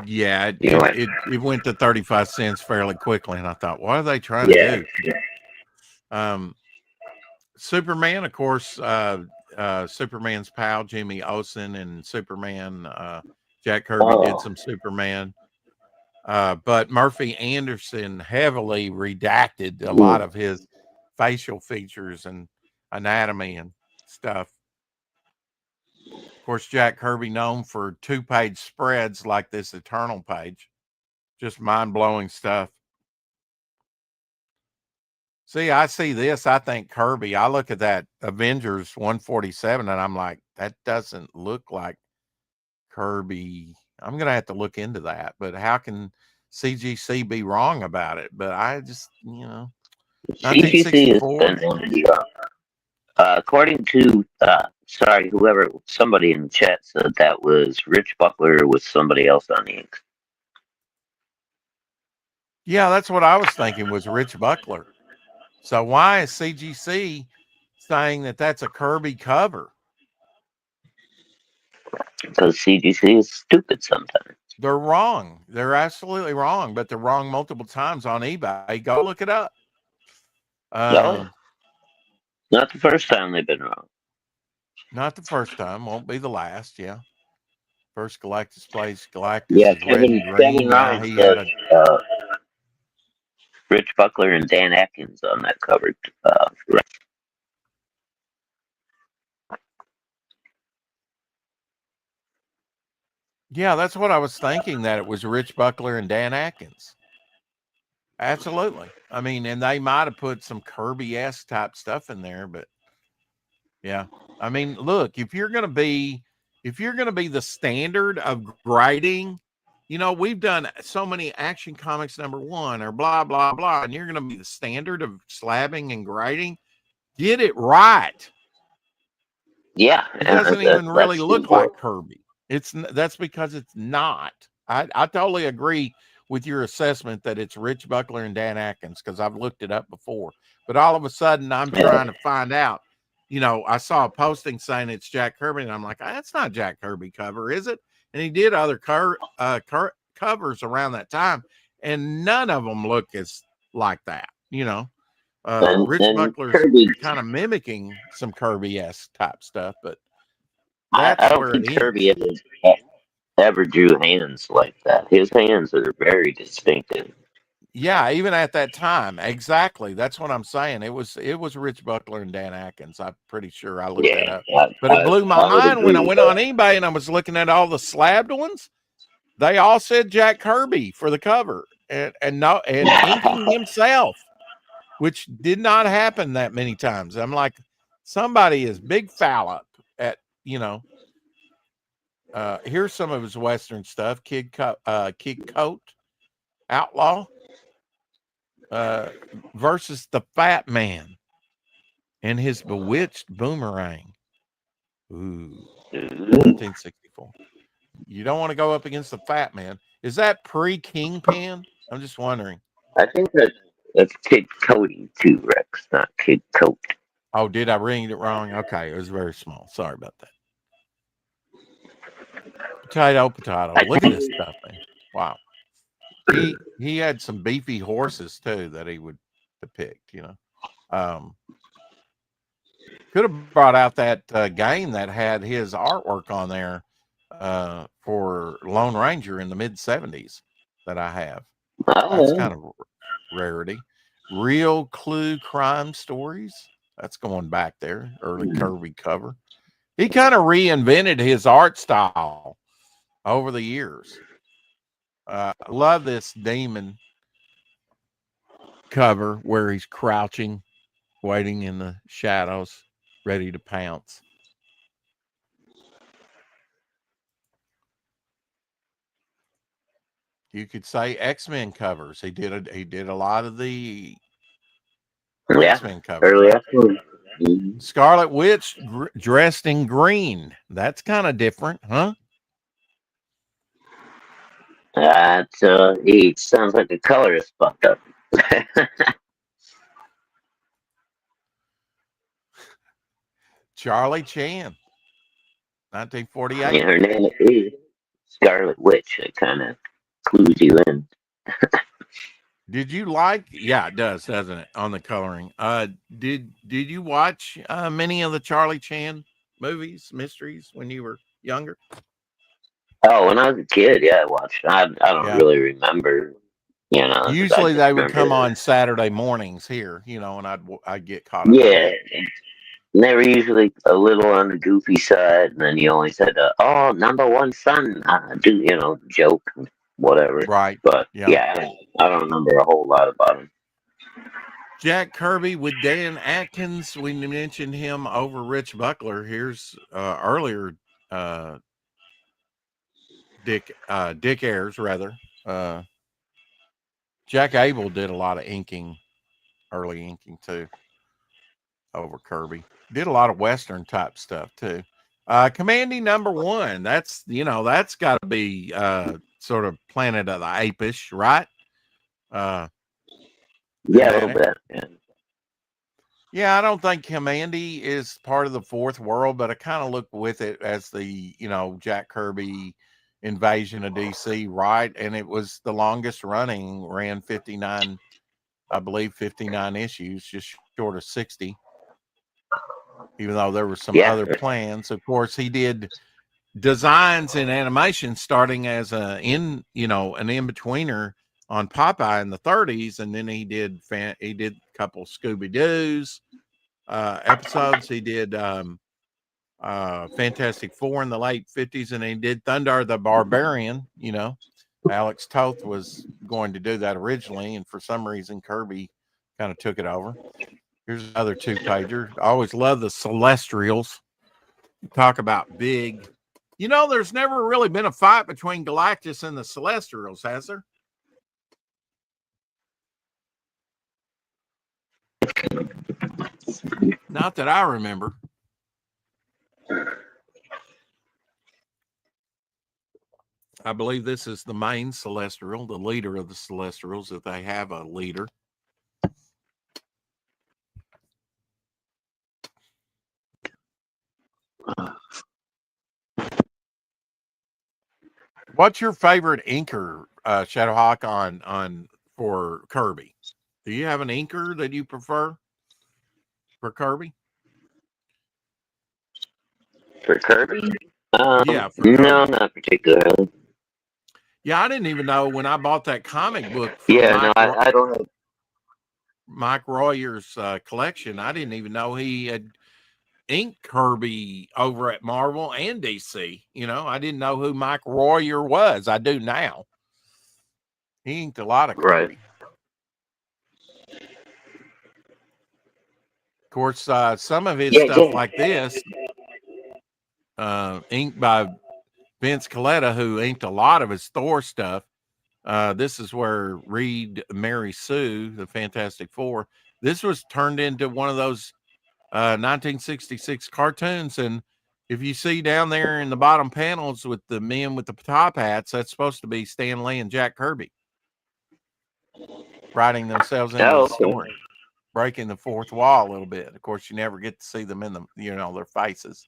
Yeah, You know what? it went to 35 cents fairly quickly, and I thought, what are they trying to Yeah. do? Superman, of course, Superman's pal Jimmy Olsen and Superman, Jack Kirby did some Superman, but Murphy Anderson heavily redacted a lot of his facial features and anatomy and stuff. Of course, Jack Kirby known for 2-page spreads like this Eternal page. Just mind-blowing stuff. See, I see this. I think Kirby. I look at that Avengers 147 and I'm like, that doesn't look like Kirby. I'm going to have to look into that. But how can CGC be wrong about it? But I just, CGC has 1964. been one of the, according to, somebody in the chat said that was Rich Buckler with somebody else on the ink. Yeah, that's what I was thinking was Rich Buckler. So why is CGC saying that that's a Kirby cover? Because CGC is stupid sometimes. They're wrong. They're absolutely wrong, but they're wrong multiple times on eBay. Go look it up. Not the first time they've been wrong. Not the first time. Won't be the last. Yeah. First Galactus plays Galactus Yeah, is red and green. Kevin Now Ryan he said had a Rich Buckler and Dan Atkins on that cover. Yeah, that's what I was thinking, that it was Rich Buckler and Dan Atkins. Absolutely. I mean, and they might have put some Kirby-esque type stuff in there, but yeah. I mean, look, if you're gonna be the standard of grading, we've done so many Action Comics #1 or blah blah blah, and you're gonna be the standard of slabbing and grading. Get it right. Yeah, It doesn't even really look like Kirby. That's because it's not. I totally agree with your assessment that it's Rich Buckler and Dan Atkins, because I've looked it up before. But all of a sudden, I'm trying to find out. I saw a posting saying it's Jack Kirby, and I'm like, that's not Jack Kirby cover, is it? And he did other covers around that time, and none of them look as like that. Rich Buckler's kind of mimicking some Kirby-esque type stuff, but that's I don't where think it Kirby ends. ever drew hands like that. His hands are very distinctive. Yeah, even at that time, exactly. That's what I'm saying. It was Rich Buckler and Dan Atkins. I'm pretty sure I looked that up. But it blew my mind when I went on eBay and I was looking at all the slabbed ones. They all said Jack Kirby for the cover, and inking himself, which did not happen that many times. I'm like, somebody is big foul up at, here's some of his Western stuff. Kid Coat, Outlaw, versus the Fat Man and his bewitched boomerang. Ooh, 1964. You don't want to go up against the Fat Man. Is that pre-Kingpin? I'm just wondering. I think that's Kid Cody too, Rex, not Kid Coat. Oh, did I read it wrong? Okay, it was very small. Sorry about that. Potato. Look at this stuff, man. Wow. He had some beefy horses too that he would depict, Could have brought out that game that had his artwork on there for Lone Ranger in the mid-70s that I have. That's kind of rarity. Real Clue Crime Stories. That's going back there. Early Kirby cover. He kind of reinvented his art style over the years. I love this demon cover where he's crouching, waiting in the shadows, ready to pounce. You could say X-Men covers. He did a lot of the X-Men covers. Early Right? X-Men. Scarlet Witch dressed in green. That's kind of different, huh? It sounds like the color is fucked up. Charlie Chan, 1948. Yeah, her name is Scarlet Witch. It kind of clues you in. Did you like? Yeah, it does, doesn't it? On the coloring. Did you watch many of the Charlie Chan movies, mysteries when you were younger? Oh, when I was a kid, yeah, I watched. I don't really remember. You know, I Usually just they would remember come on Saturday mornings here, and I'd get caught up. Yeah, and they were usually a little on the goofy side, and then you always had "Oh, number one son," joke, whatever. Right. But Yeah. I don't remember a whole lot about him. Jack Kirby with Dan Atkins. We mentioned him over Rich Buckler. Here's earlier Dick Ayers, rather. Jack Abel did a lot of early inking too, over Kirby. Did a lot of Western type stuff too. Commanding number one. That's got to be sort of Planet of the Apish, right? Yeah, a little bit. Yeah. Yeah, I don't think Commandy is part of the fourth world, but I kind of look with it as the, Jack Kirby invasion of DC, right? And it was the longest running, ran 59, I believe 59 issues, just short of 60, even though there were some other plans. Of course, he did designs and animation starting as an in-betweener on Popeye in the 30s, and then he did a couple Scooby-Doo's episodes. He did Fantastic Four in the late 50s, and he did Thundar the Barbarian. Alex Toth was going to do that originally, and for some reason Kirby kind of took it over. Here's another two-pager. I always love the Celestials. Talk about big. There's never really been a fight between Galactus and the Celestials, has there? Not that I remember. I believe this is the main Celestial, the leader of the Celestials, if they have a leader. What's your favorite inker, Shadowhawk, on for Kirby? Do you have an inker that you prefer for Kirby? For Kirby? Yeah, for Kirby. No, not particularly. Yeah, I didn't even know when I bought that comic book. I don't have Mike Royer's collection. I didn't even know he had inked Kirby over at Marvel and DC. I didn't know who Mike Royer was. I do now. He inked a lot of Kirby. Right. Of course, some of his stuff like this, inked by Vince Coletta, who inked a lot of his Thor stuff. This is where Reed Mary Sue, the Fantastic Four, this was turned into one of those 1966 cartoons. And if you see down there in the bottom panels with the men with the top hats, that's supposed to be Stan Lee and Jack Kirby writing themselves into the story, breaking the fourth wall a little bit. Of course, you never get to see them in their faces.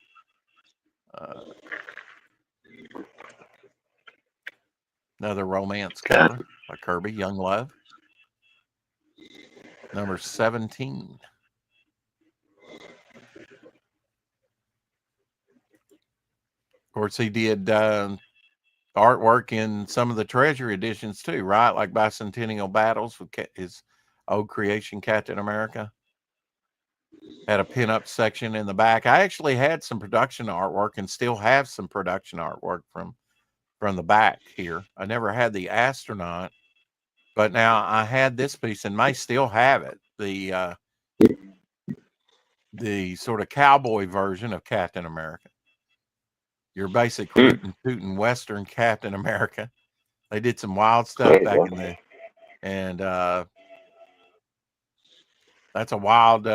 Another romance cover by Kirby, Young Love. Number 17. Of course, he did artwork in some of the Treasury editions too, right? Like Bicentennial Battles with his old creation Captain America. Had a pinup section in the back. I actually had some production artwork and still have some production artwork from the back here. I never had the astronaut, but now I had this piece and may still have it. The sort of cowboy version of Captain America. Your basic rootin' tootin' Western Captain America. They did some wild stuff back in the, and that's a wild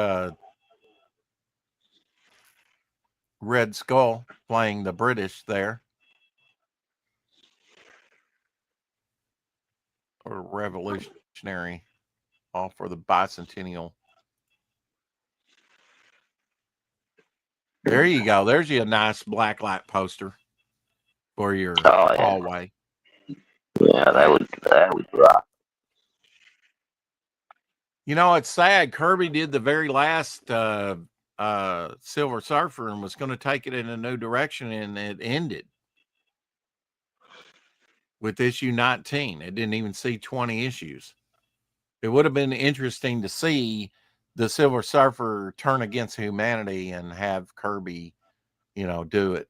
Red Skull playing the British there. Or revolutionary, all for the bicentennial. There you go. There's you a nice black light poster for your hallway. Yeah, that would rock. You know, it's sad. Kirby did the very last Silver Surfer and was going to take it in a new direction, and it ended with issue 19. It didn't even see 20 issues. It would have been interesting to see the Silver Surfer turn against humanity and have Kirby, do it.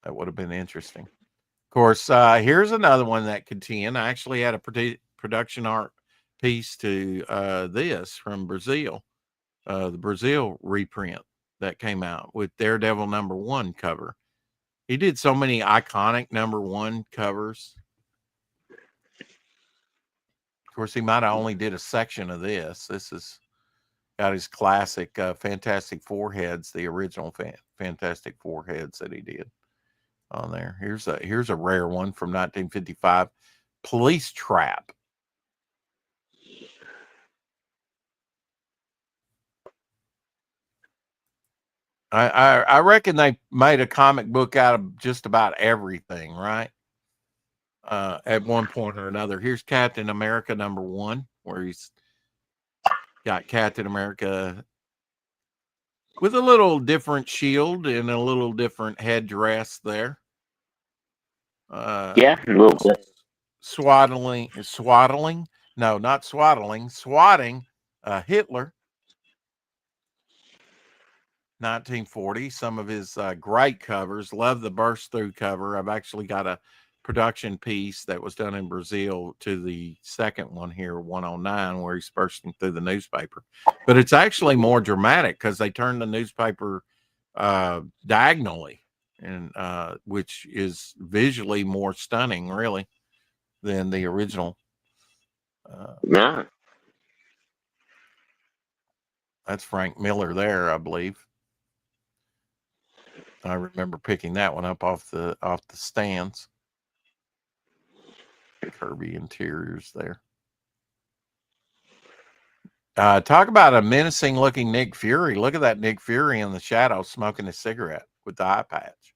That would have been interesting. Of course, here's another one that could 10. I actually had a production art piece to this from Brazil, the Brazil reprint that came out with Daredevil #1 cover. He did so many iconic #1 covers. Of course, he might have only did a section of this. This is got his classic Fantastic Four heads, the original Fantastic Four heads that he did on there. Here's a rare one from 1955, Police Trap. I reckon they made a comic book out of just about everything, right? At one point or another. Here's Captain America #1, where he's got Captain America with a little different shield and a little different headdress there. Yeah, a little bit. Swatting Hitler. 1940, some of his great covers. Love the burst through cover. I've actually got a production piece that was done in Brazil to the second one here, 109, where he's bursting through the newspaper. But it's actually more dramatic because they turned the newspaper diagonally, and which is visually more stunning, really, than the original. Yeah. That's Frank Miller there, I believe. I remember picking that one up off the stands. Kirby interiors there. Talk about a menacing looking Nick Fury. Look at that Nick Fury in the shadow smoking a cigarette with the eye patch.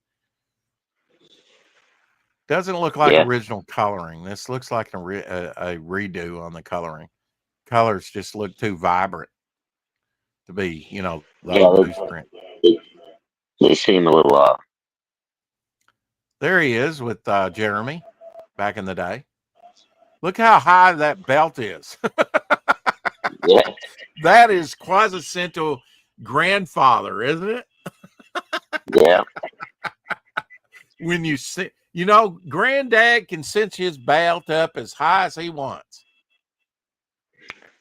Doesn't look like original coloring. This looks like a redo on the coloring. Colors just look too vibrant to be, newsprint. They seem a little off. There he is with Jeremy back in the day. Look how high that belt is. Yeah. That is quasi-central grandfather, isn't it? Yeah. When you see, granddad can cinch his belt up as high as he wants.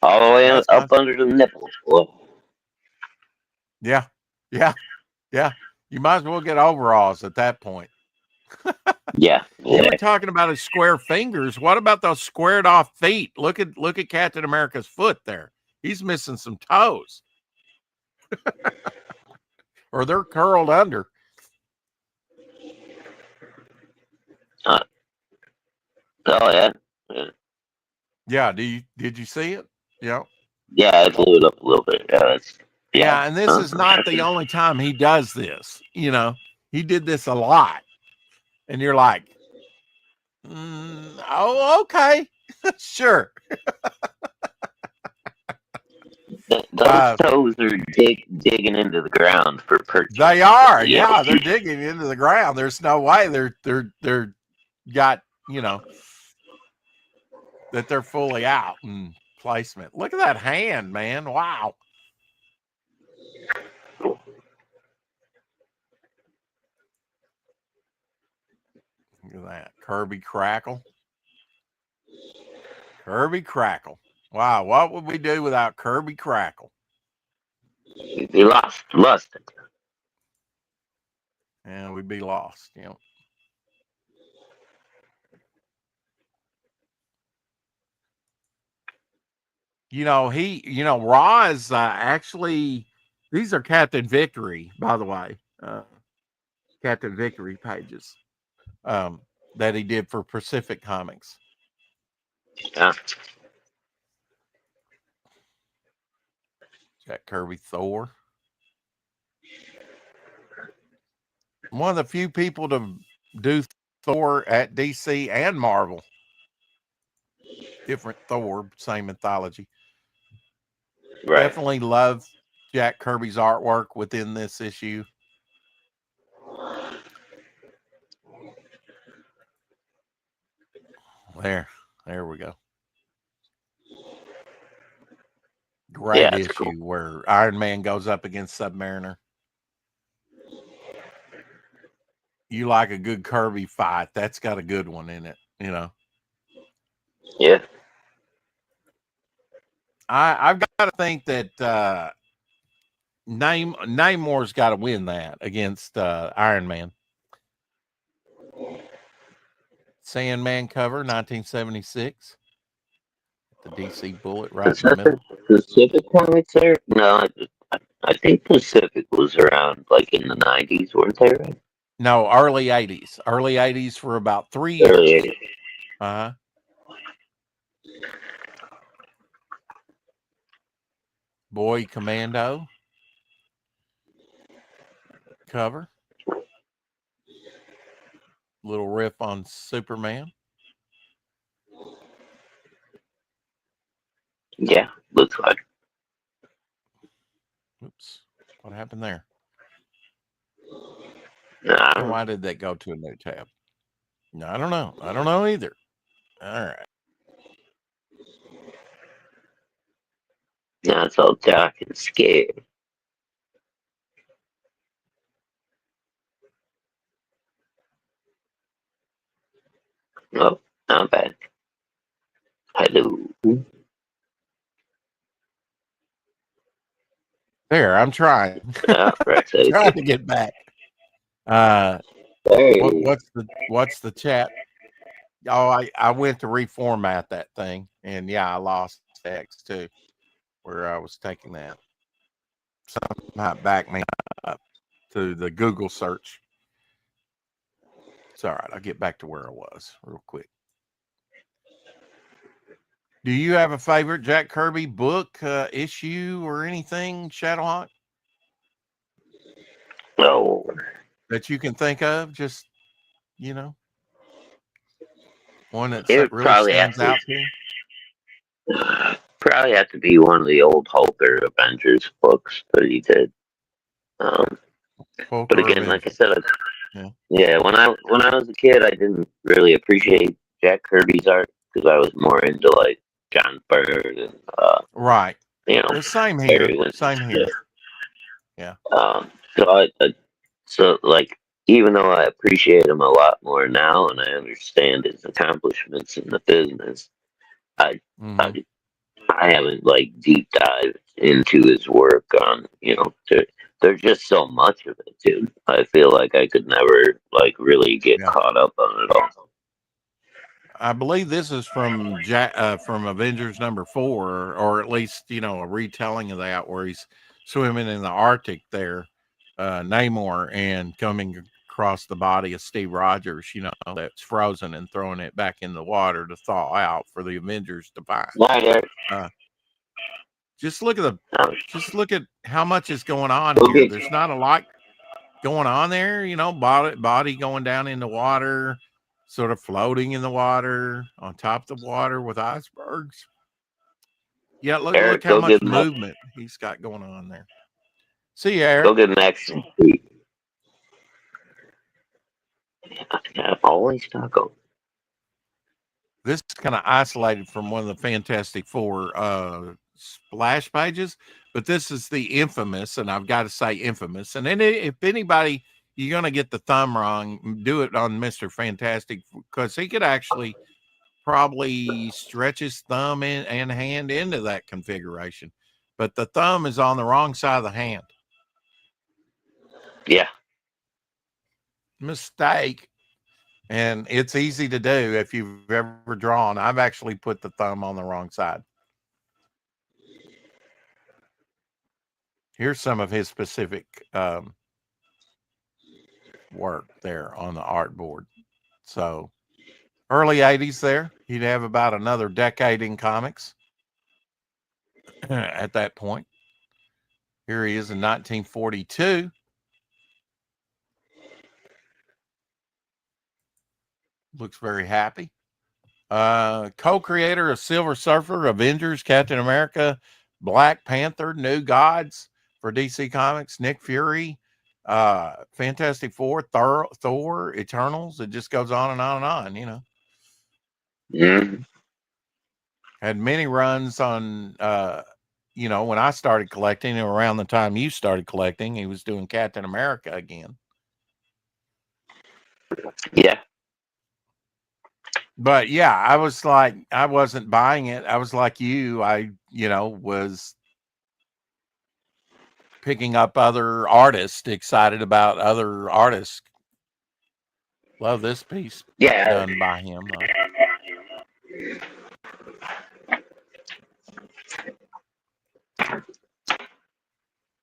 All the way up under the nipples. Boy. Yeah. You might as well get overalls at that point. Yeah. You were talking about his square fingers. What about those squared off feet? Look at Captain America's foot there. He's missing some toes. Or they're curled under. Oh yeah. Yeah. Did you see it? Yeah. Yeah, I blew it up a little bit. Yeah, and this is not the only time he does this. He did this a lot. And you're like, oh, okay. Sure. Those toes are digging into the ground for purchase. They are, yeah. They're digging into the ground. There's no way they're got, that they're fully out and placement. Look at that hand, man. Wow. Look at that. Kirby Crackle. Kirby Crackle. Wow, what would we do without Kirby Crackle? We lost it. And we'd be lost, you know. Roz actually, these are Captain Victory, by the way. Captain Victory pages that he did for Pacific Comics. Yeah. Jack Kirby Thor. One of the few people to do Thor at DC and Marvel. Different Thor, same mythology. Right. Definitely love Jack Kirby's artwork within this issue. There we go. Great issue cool. Where Iron Man goes up against Submariner. You like a good Kirby fight. That's got a good one in it, you know. Yeah. I've got to think that Namor's got to win that against Iron Man. Sandman cover, 1976. The DC Bullet right in the middle. Pacific Comics there? No, I think Pacific was around like in the 90s, weren't they? Right? No, early 80s. Early 80s for about 3 years. Early 80s. Uh-huh. Boy Commando cover. Little riff on Superman. Yeah, looks like. Oops. What happened there? No, why did that go to a new tab? No, I don't know. I don't know either. All right. Now it's all dark and scared. Oh, not bad. Hello. There, I'm trying. Right, trying to get back. Hey. What's the chat? Oh, I went to reformat that thing, and yeah, I lost text too, where I was taking that. Somehow back me up to the Google search. It's all right. I'll get back to where I was real quick. Do you have a favorite Jack Kirby book, issue, or anything, Shadowhawk? No. That you can think of, just, you know, one that really stands out to you? Probably have to be one of the old Hulker Avengers books that he did. But again, like I said, when I was a kid, I didn't really appreciate Jack Kirby's art because I was more into like John Byrne and right. You know, same here. Same here. Yeah. So like, even though I appreciate him a lot more now, and I understand his accomplishments in the business, I haven't like deep dived into his work on, you know, there's just so much of it, dude. I feel like I could never like really get caught up on it all. I believe this is from Avengers number 4, or at least, you know, a retelling of that where he's swimming in the Arctic there, Namor, and coming across the body of Steve Rogers, you know, that's frozen, and throwing it back in the water to thaw out for the Avengers to find. Just look at how much is going on here. There's not a lot going on there, you know, body going down in the water, sort of floating in the water, on top of the water with icebergs. Yeah, look how much movement he's got going on there. See you, Eric. Go get Max. Always taco. This is kind of isolated from one of the Fantastic Four splash pages, but this is the infamous, and I've got to say infamous. And then if anybody, you're going to get the thumb wrong, do it on Mr. Fantastic, because he could actually probably stretch his thumb and hand into that configuration. But the thumb is on the wrong side of the hand. Yeah. Mistake. And it's easy to do if you've ever drawn. I've actually put the thumb on the wrong side. Here's some of his specific work there on the artboard. So early 80s there. He'd have about another decade in comics at that point. Here he is in 1942. Looks very happy. Co-creator of Silver Surfer, Avengers, Captain America, Black Panther, New Gods for DC Comics, Nick Fury, Fantastic Four, Thor, Eternals. It just goes on and on and on, you know. Mm-hmm. Had many runs on, you know, when I started collecting, and around the time you started collecting, he was doing Captain America again. Yeah. But yeah, I was like, I wasn't buying it. I was like you. I, you know, was picking up other artists, excited about other artists. Love this piece. Yeah. Done by him.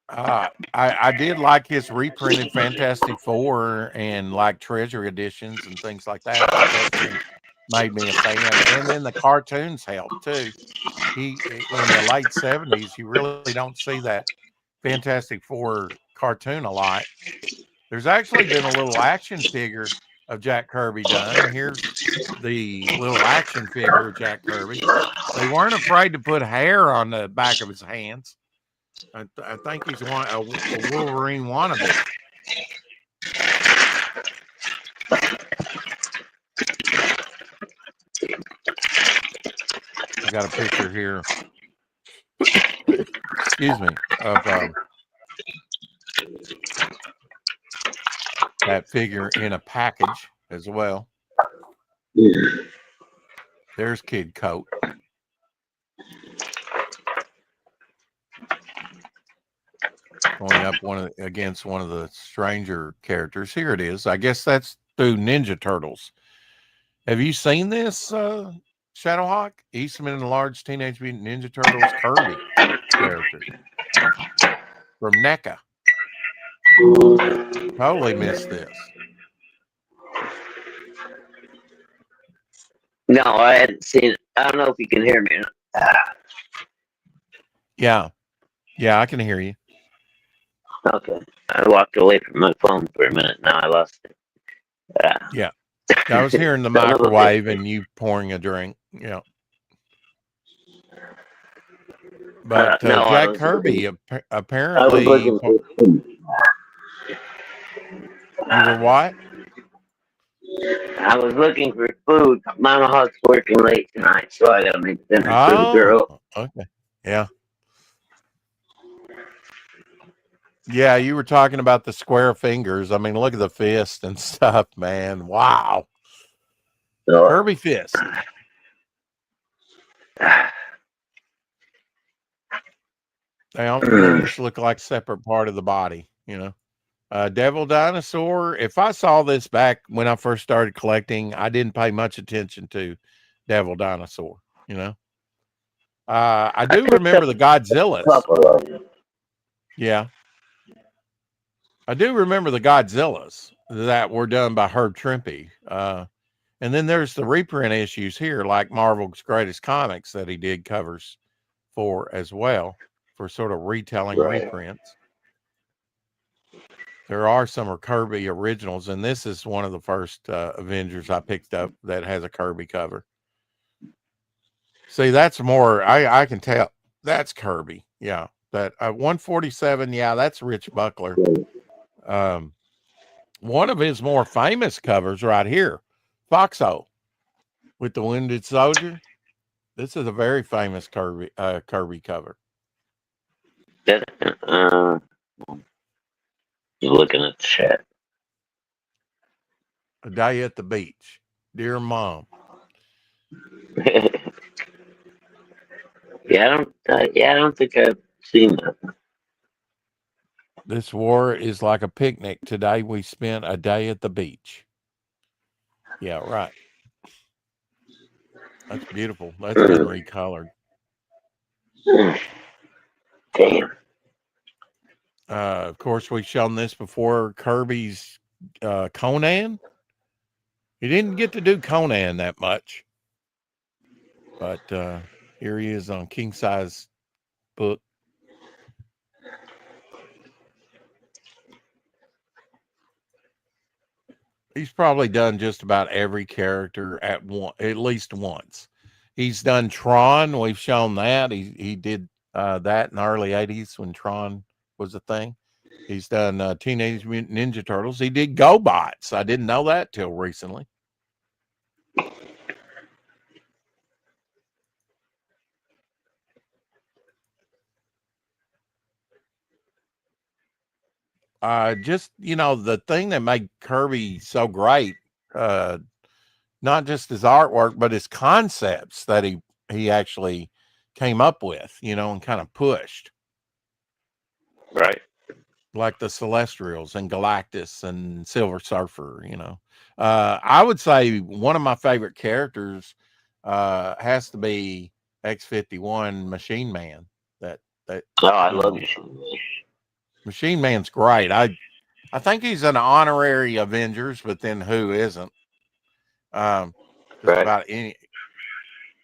I did like his reprinted Fantastic Four and like treasure editions and things like that. The texturing made me a fan, and then the cartoons helped too. He in the late 70s, you really don't see that Fantastic Four cartoon a lot. There's actually been a little action figure of Jack Kirby done. Here's the little action figure of Jack Kirby. They weren't afraid to put hair on the back of his hands. I think he's a Wolverine wannabe. I got a picture here. Excuse me, of that figure in a package as well. There's Kid Coat. Going up against one of the stranger characters. Here it is. I guess that's through Ninja Turtles. Have you seen this, Shadowhawk? Eastman and the Large Teenage Mutant Ninja Turtles Kirby character from NECA. Totally missed this. No, I hadn't seen it. I don't know if you can hear me. Yeah, I can hear you. Okay. I walked away from my phone for a minute. Now I lost it. Yeah. I was hearing the microwave and you pouring a drink. Yeah. But no, Jack Kirby apparently. I was looking for food. You were what? I was looking for food. Mama Hawk's working late tonight, so I gotta make dinner for the girl. Okay. Yeah. Yeah, you were talking about the square fingers. I mean, look at the fist and stuff, man. Wow. So, Kirby fist. They almost look like separate part of the body, you know. Devil Dinosaur. If I saw this back when I first started collecting, I didn't pay much attention to Devil Dinosaur, you know. I do remember the Godzillas. Yeah. I do remember the Godzillas that were done by Herb Trimpe. And then there's the reprint issues here, like Marvel's Greatest Comics that he did covers for as well, for sort of retelling reprints. There are some Kirby originals, and this is one of the first Avengers I picked up that has a Kirby cover. See, that's more, I can tell that's Kirby. Yeah. That 147, yeah, that's Rich Buckler. One of his more famous covers right here, Foxo. with the Wounded Soldier. This is a very famous Kirby cover. You're looking at the chat. A Day at the Beach. Dear Mom. I don't think I've seen that. This war is like a picnic. Today we spent a day at the beach. Yeah, right. That's beautiful. That's been recolored. Damn. Of course, we've shown this before. Kirby's Conan. He didn't get to do Conan that much, but here he is on king size book. He's probably done just about every character at least once. He's done Tron. We've shown that he did that in the early '80s when Tron was a thing. He's done Teenage Mutant Ninja Turtles. He did GoBots. I didn't know that till recently. Just, the thing that made Kirby so great, not just his artwork, but his concepts that he actually came up with, and kind of pushed. Right. Like the Celestials and Galactus and Silver Surfer, I would say one of my favorite characters has to be X-51 Machine Man. I love Machine Man. Machine Man's great. I think he's an honorary Avengers, but then who isn't? Just about any.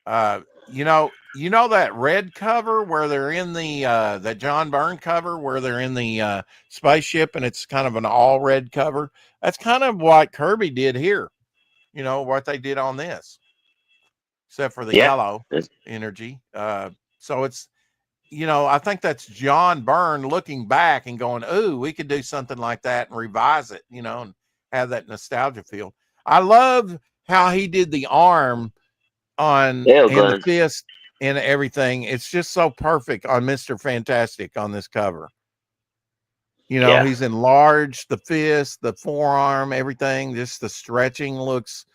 That red cover where they're in the that John Byrne cover where they're in the spaceship and it's kind of an all red cover. That's kind of what Kirby did here. What they did on this, except for the yellow energy. So it's, I think that's John Byrne looking back and going, "Ooh, we could do something like that and revise it," and have that nostalgia feel. I love how he did the arm on and the fist and everything. It's just so perfect on Mr. Fantastic on this cover. He's enlarged, the fist, the forearm, everything. Just the stretching looks.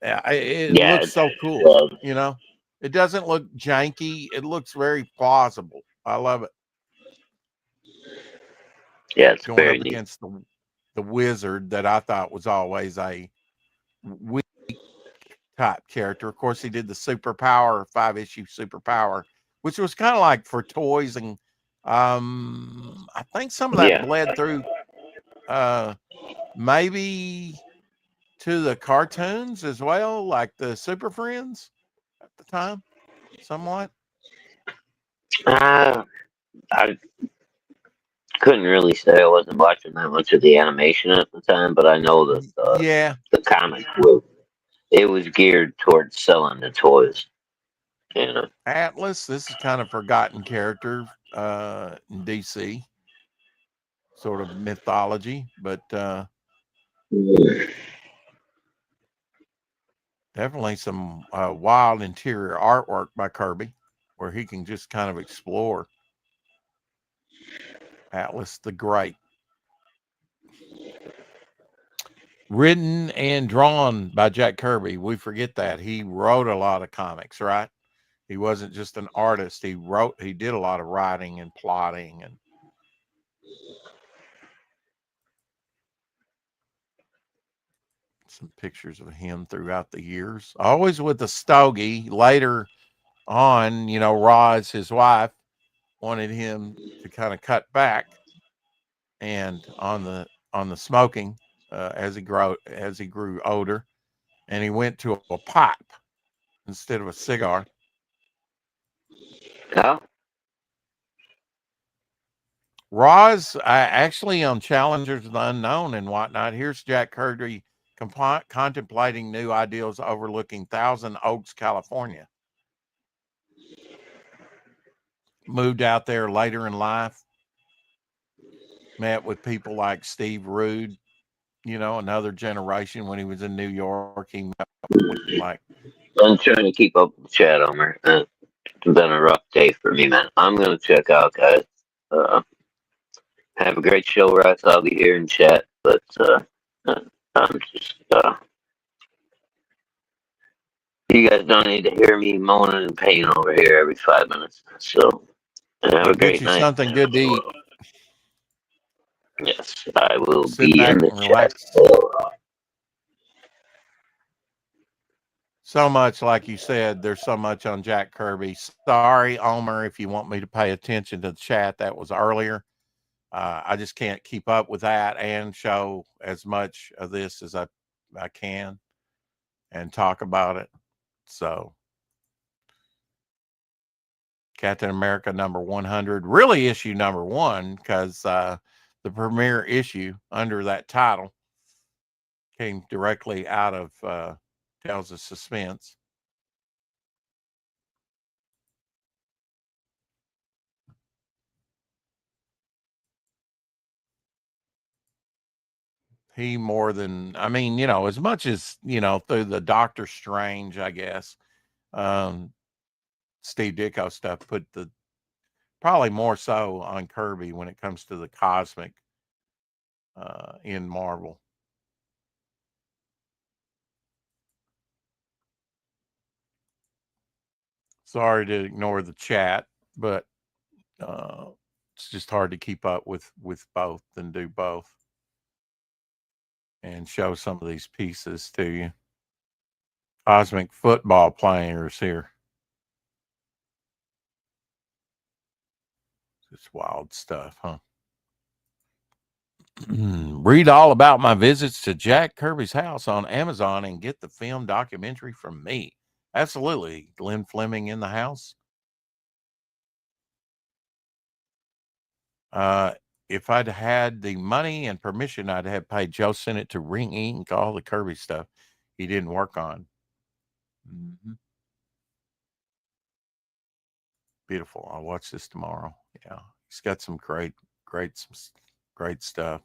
It looks so cool. It doesn't look janky. It looks very plausible. I love it. Yeah, it's going very up neat. Against the wizard that I thought was always a weak type character. Of course, he did the superpower 5-issue superpower, which was kind of like for toys, and I think some of that bled through maybe to the cartoons as well, like the Super Friends at the time, somewhat. I couldn't really say I wasn't watching that much of the animation at the time, but I know that the comic was geared towards selling the toys. Atlas, this is kind of forgotten character in DC, sort of mythology, but definitely some wild interior artwork by Kirby, where he can just kind of explore. Atlas the Great. Written and drawn by Jack Kirby. We forget that. He wrote a lot of comics, right? He wasn't just an artist. He did a lot of writing and plotting and some pictures of him throughout the years. Always with a stogie. Later on, Roz, his wife, wanted him to kind of cut back and on the smoking as he grew older, and he went to a pipe instead of a cigar. Oh. Roz, actually on Challengers of the Unknown and whatnot, here's Jack Kirby contemplating new ideals overlooking Thousand Oaks, California. Moved out there later in life. Met with people like Steve Rude, another generation when he was in New York. He met with like I'm trying to keep up with the chat, Omer. It's been a rough day for me, man. I'm gonna check out, guys. Have a great show, Rex. I'll be here in chat, but I'm just you guys don't need to hear me moaning and pain over here every 5 minutes. So have Well, a get great you night. something good to eat. Yes, I will Sit be in back the and chat. relax. So much, like you said, there's so much on Jack Kirby. Sorry, Omer, if you want me to pay attention to the chat that was earlier. I just can't keep up with that and show as much of this as I can and talk about it. So, Captain America number 100, really issue number 1, because the premiere issue under that title came directly out of Tales of Suspense. He more than, I mean, as much as, through the Doctor Strange, I guess, Steve Ditko stuff put probably more so on Kirby when it comes to the cosmic in Marvel. Sorry to ignore the chat, but it's just hard to keep up with both and do both and show some of these pieces to you. Cosmic football players here. It's wild stuff, huh? Read all about my visits to Jack Kirby's house on Amazon and get the film documentary from me. Absolutely. Glenn Fleming in the house. If I'd had the money and permission, I'd have paid Joe Sennett to ring ink all the Kirby stuff he didn't work on. Mm-hmm. Beautiful. I'll watch this tomorrow. Yeah, he's got some great stuff.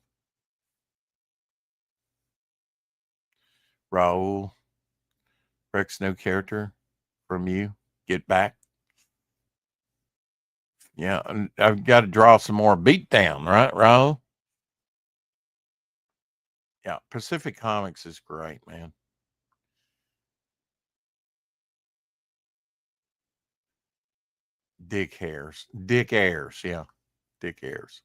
Raul, Rick's new character from you. Get back. Yeah, and I've got to draw some more beatdown, right, Raul? Yeah, Pacific Comics is great, man. Dick Ayers, yeah, Dick Ayers.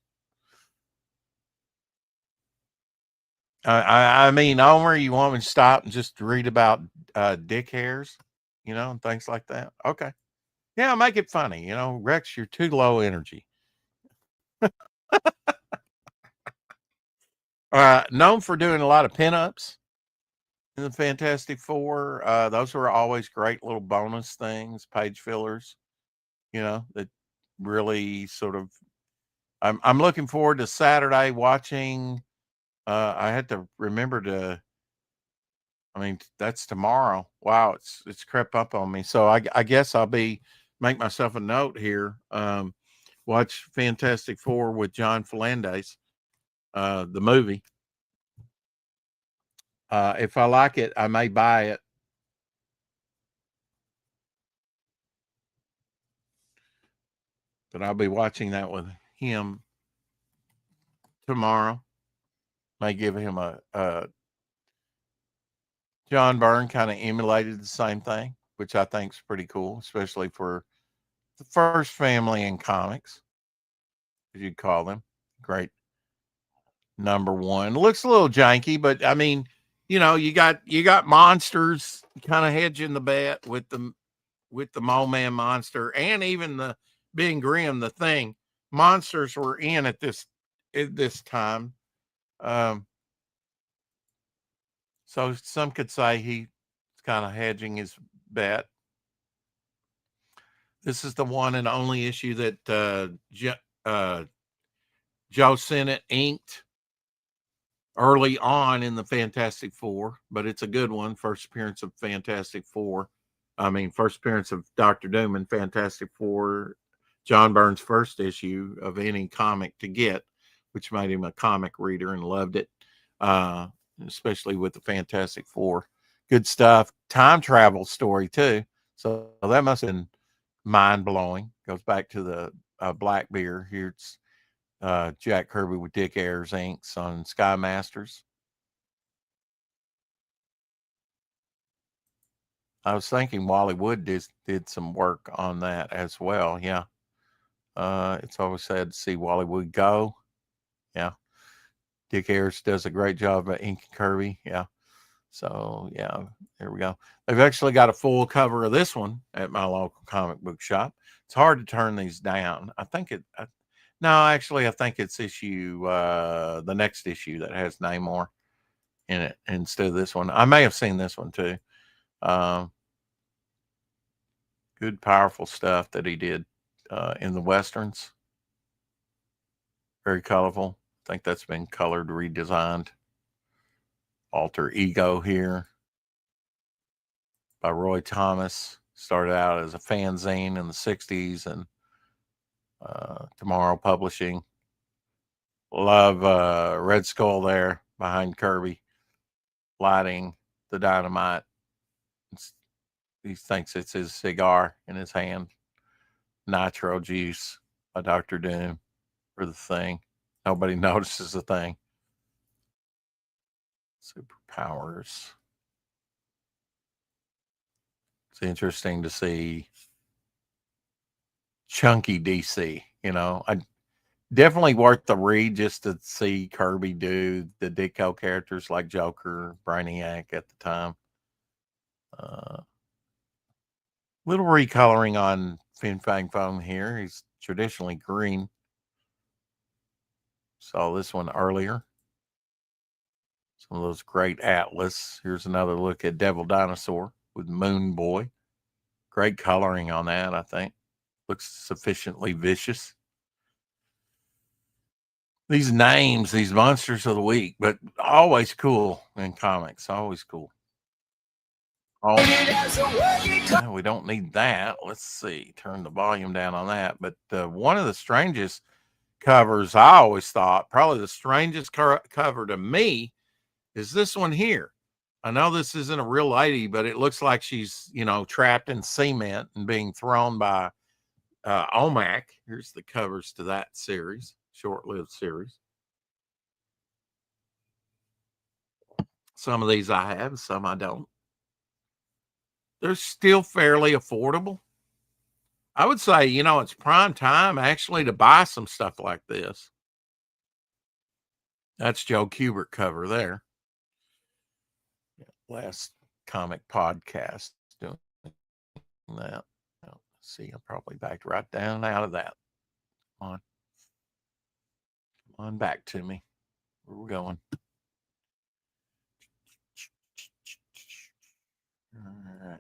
I mean, Omer, you want me to stop and just read about Dick Ayers, and things like that? Okay. Yeah, make it funny. Rex, you're too low energy. Known for doing a lot of pinups in the Fantastic Four. Those were always great little bonus things, page fillers, that really sort of. I'm looking forward to Saturday watching. I had to remember to. I mean, that's tomorrow. Wow, it's crept up on me. So I guess I'll make myself a note here. Watch Fantastic Four with John Fernandez, the movie. If I like it, I may buy it. But I'll be watching that with him tomorrow. May give him a John Byrne kind of emulated the same thing, which I think is pretty cool, especially for the first family in comics, as you'd call them. Great number one. Looks a little janky, but I mean, you got monsters kind of hedging the bet with the Mole Man monster and even the being grim, the Thing. Monsters were in at this time. So some could say he's kind of hedging his bet. This is the one and only issue that Joe Sennett inked early on in the Fantastic Four, but it's a good one. First appearance of Fantastic Four. First appearance of Dr. Doom in Fantastic Four. John Byrne's first issue of any comic to get, which made him a comic reader and loved it, especially with the Fantastic Four Good stuff. Time travel story too. So that must have been mind blowing. Goes back to the black beer. Here it's Jack Kirby with Dick Ayers inks on Sky Masters. I was thinking Wally Wood did some work on that as well. Yeah. It's always sad to see Wally Wood go. Yeah. Dick Ayers does a great job at inking Kirby. Yeah. So yeah, there we go. They've actually got a full cover of this one at my local comic book shop. It's hard to turn these down. I think I think it's the next issue that has Namor in it instead of this one. I may have seen this one too. Good, powerful stuff that he did in the Westerns. Very colorful. I think that's been colored, redesigned. Alter Ego here by Roy Thomas. Started out as a fanzine in the 60s and Tomorrow Publishing. Love Red Skull there behind Kirby lighting the dynamite. He thinks it's his cigar in his hand. Nitro Juice by Dr. Doom for the Thing. Nobody notices the Thing. Superpowers. It's interesting to see chunky DC, I definitely worth the read just to see Kirby do the Ditko characters like Joker, Brainiac at the time. Little recoloring on Fin Fang Foom here. He's traditionally green. Saw this one earlier. Some of those great Atlas. Here's another look at Devil Dinosaur with Moon Boy. Great coloring on that, I think. Looks sufficiently vicious. These names, these monsters of the week, but always cool in comics. Always cool. Oh, yeah, we don't need that. Let's see. Turn the volume down on that. But one of the strangest covers I always thought, probably the strangest cover to me, is this one here. I know this isn't a real lady, but it looks like she's, trapped in cement and being thrown by OMAC. Here's the covers to that series, short-lived series. Some of these I have, some I don't. They're still fairly affordable. I would say, it's prime time actually to buy some stuff like this. That's Joe Kubert cover there. Last comic podcast doing that. Let's see, I probably backed right down out of that. Come on back to me. Where we're going. All right.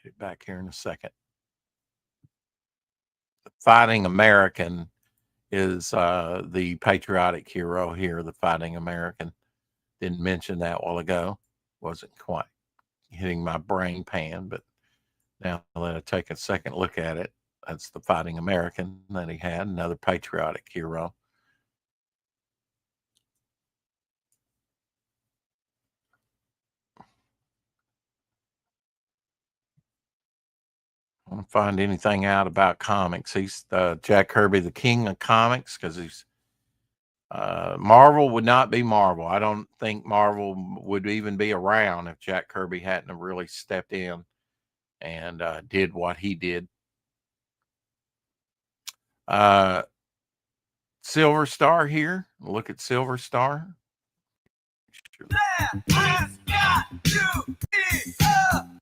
Get it back here in a second. The Fighting American is the patriotic hero here, the Fighting American. Didn't mention that a while ago. Wasn't quite hitting my brain pan, but now that I take a second look at it, that's the Fighting American that he had, another patriotic hero. I don't find anything out about comics. He's Jack Kirby, the king of comics, because he's Marvel would not be Marvel. I don't think Marvel would even be around if Jack Kirby hadn't really stepped in and did what he did. Silver Star here. Look at Silver Star.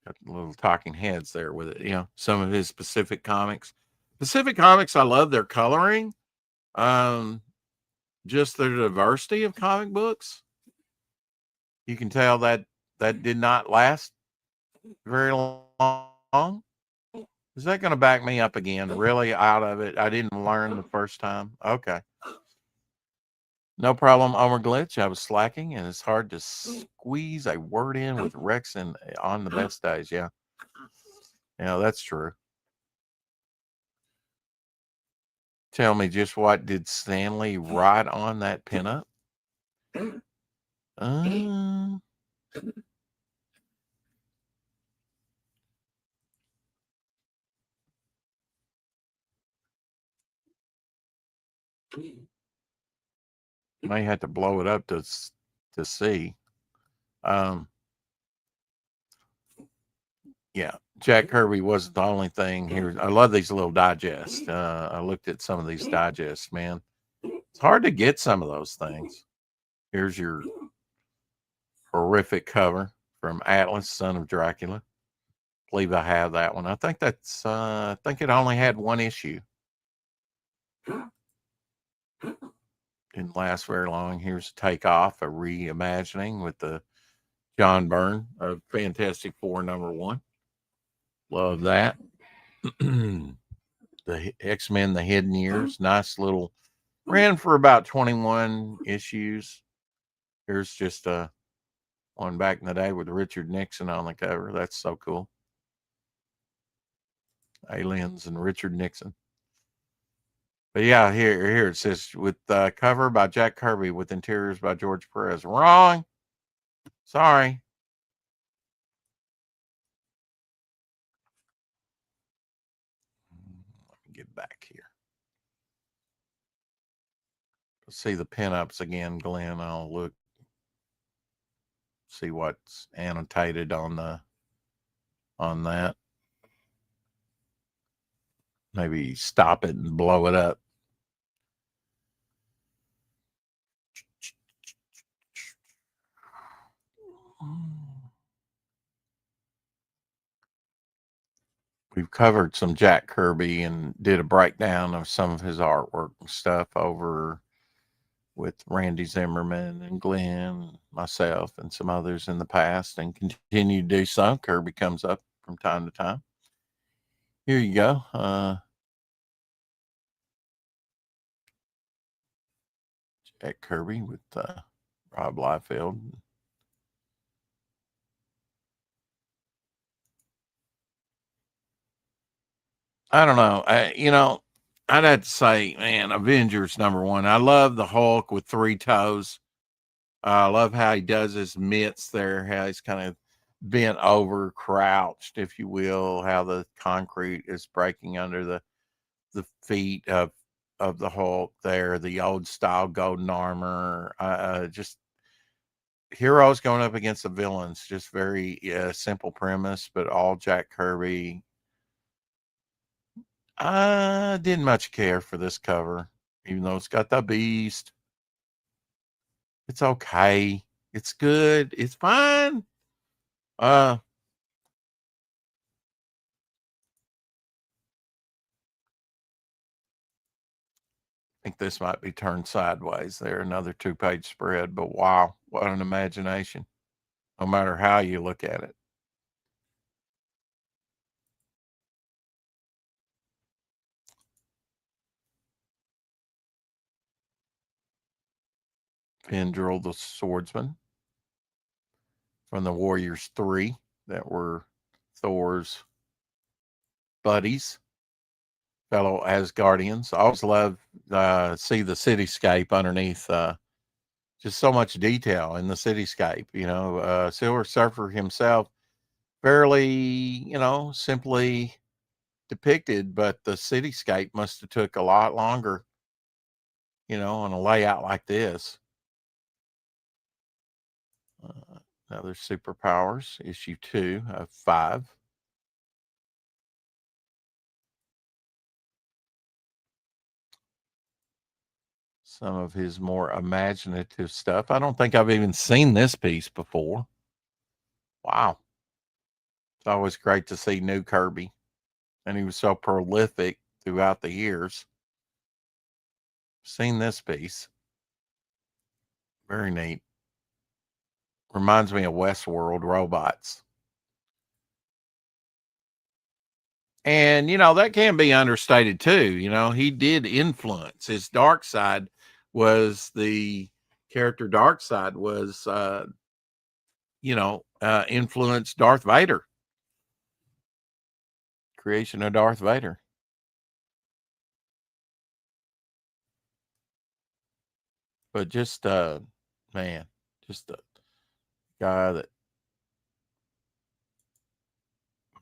Got little talking heads there with it. Some of his Pacific Comics. Pacific Comics, I love their coloring. Just the diversity of comic books. You can tell that did not last very long. Is that going to back me up again? Really out of it? I didn't learn the first time. Okay. No problem, Omer Glitch. I was slacking, and it's hard to squeeze a word in with Rex and on the best days. Yeah. That's true. Tell me, just what did Stanley write on that pinup? May have to blow it up to see. Yeah, Jack Kirby wasn't the only thing here. I love these little digests. I looked at some of these digests, man. It's hard to get some of those things. Here's your horrific cover from Atlas, Son of Dracula. I believe I have that one. I think that's, I think it only had one issue. Didn't last very long. Here's Takeoff, a reimagining with the John Byrne of Fantastic Four #1. Love that. The X-Men, The Hidden Years. Nice little, ran for about 21 issues. Here's just one back in the day with Richard Nixon on the cover. That's so cool. Aliens and Richard Nixon. But yeah, here it says with cover by Jack Kirby with interiors by George Perez. Wrong. Sorry. Let me get back here. Let's see the pinups again, Glenn. I'll look, see what's annotated on that. Maybe stop it and blow it up. We've covered some Jack Kirby and did a breakdown of some of his artwork and stuff over with Randy Zimmerman and Glenn, myself, and some others in the past, and continue to do so. Kirby comes up from time to time. Here you go. Jack Kirby with Rob Liefeld. I don't know. I'd have to say, man, Avengers #1. I love the Hulk with 3 toes. I love how he does his mitts there, how he's kind of bent over, crouched, if you will, how the concrete is breaking under the feet of the Hulk there, the old style golden armor. Just heroes going up against the villains. Just very simple premise, but all Jack Kirby. I didn't much care for this cover, even though it's got the Beast. It's okay. It's good. It's fine. I think this might be turned sideways there. Another 2-page spread, but wow, what an imagination. No matter how you look at it. Pendrell the Swordsman from the Warriors 3 that were Thor's buddies, fellow Asgardians. I always love see the cityscape underneath. Just so much detail in the cityscape. Silver Surfer himself, fairly, simply depicted, but the cityscape must have took a lot longer, on a layout like this. Another Superpowers, issue 2 of 5. Some of his more imaginative stuff. I don't think I've even seen this piece before. Wow. It's always great to see new Kirby. And he was so prolific throughout the years. Seen this piece. Very neat. Reminds me of Westworld robots. And, that can be understated too. He did influence. His dark side was the character Darkseid was, influenced Darth Vader. Creation of Darth Vader. But just, man, Just a guy that.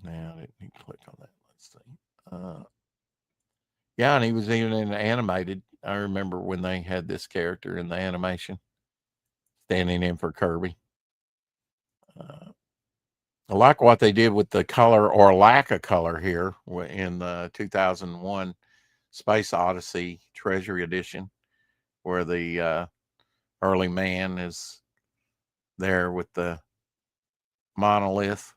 Now I didn't click on that. Let's see. Yeah, and he was even in the animated. I remember when they had this character in the animation, standing in for Kirby. I like what they did with the color or lack of color here in the 2001 Space Odyssey Treasury Edition, where the early man is there with the monolith.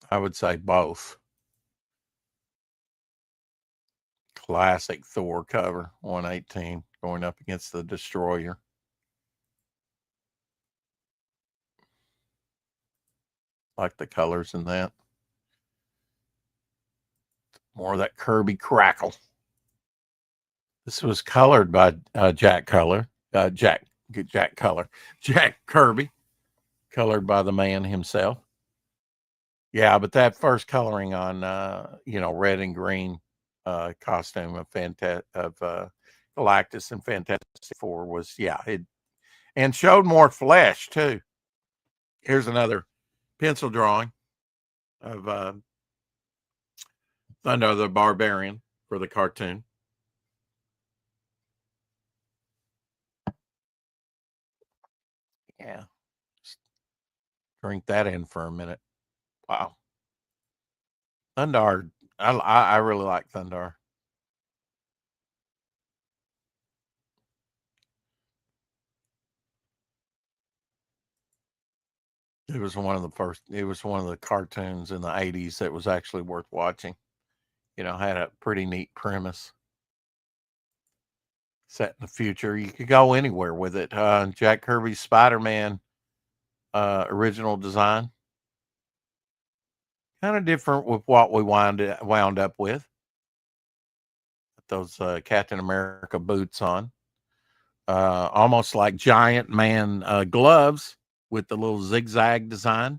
I would say both. Classic Thor cover, 118, going up against the Destroyer. Like the colors in that. More of that Kirby crackle. This was colored by Jack Kirby, colored by the man himself. Yeah, but that first coloring on red and green costume of Galactus and Fantastic Four was and showed more flesh too. Here's another pencil drawing of Thunder the Barbarian for the cartoon. Yeah. Just drink that in for a minute. Wow. Thundar. I really like Thundar. It was one of the cartoons in the 80s that was actually worth watching. Had a pretty neat premise. Set in the future. You could go anywhere with it. Jack Kirby's Spider-Man original design. Kind of different with what we wound up with. Those Captain America boots on. Almost like giant man gloves with the little zigzag design.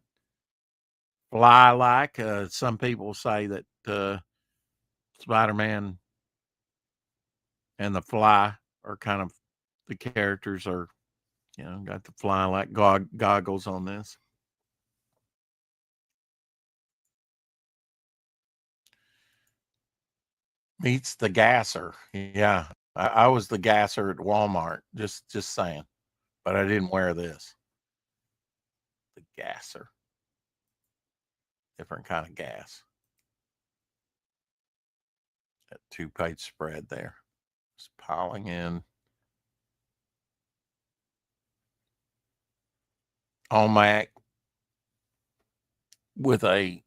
Fly-like. Some people say that Spider-Man and the Fly are kind of the characters are, got the fly-like goggles on this. Meets the gasser. Yeah. I was the gasser at Walmart. Just saying. But I didn't wear this. The gasser. Different kind of gas. That 2-page spread there. Just piling in. Mac with a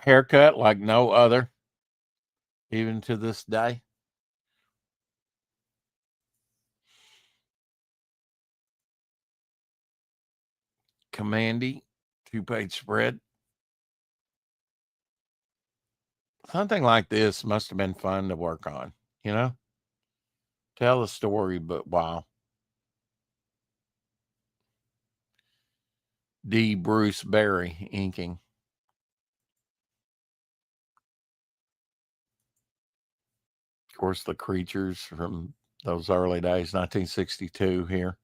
haircut like no other, even to this day. Commandy, 2-page spread. Something like this must have been fun to work on, Tell the story, but wow. D. Bruce Berry inking. Of course, the creatures from those early days, 1962 here.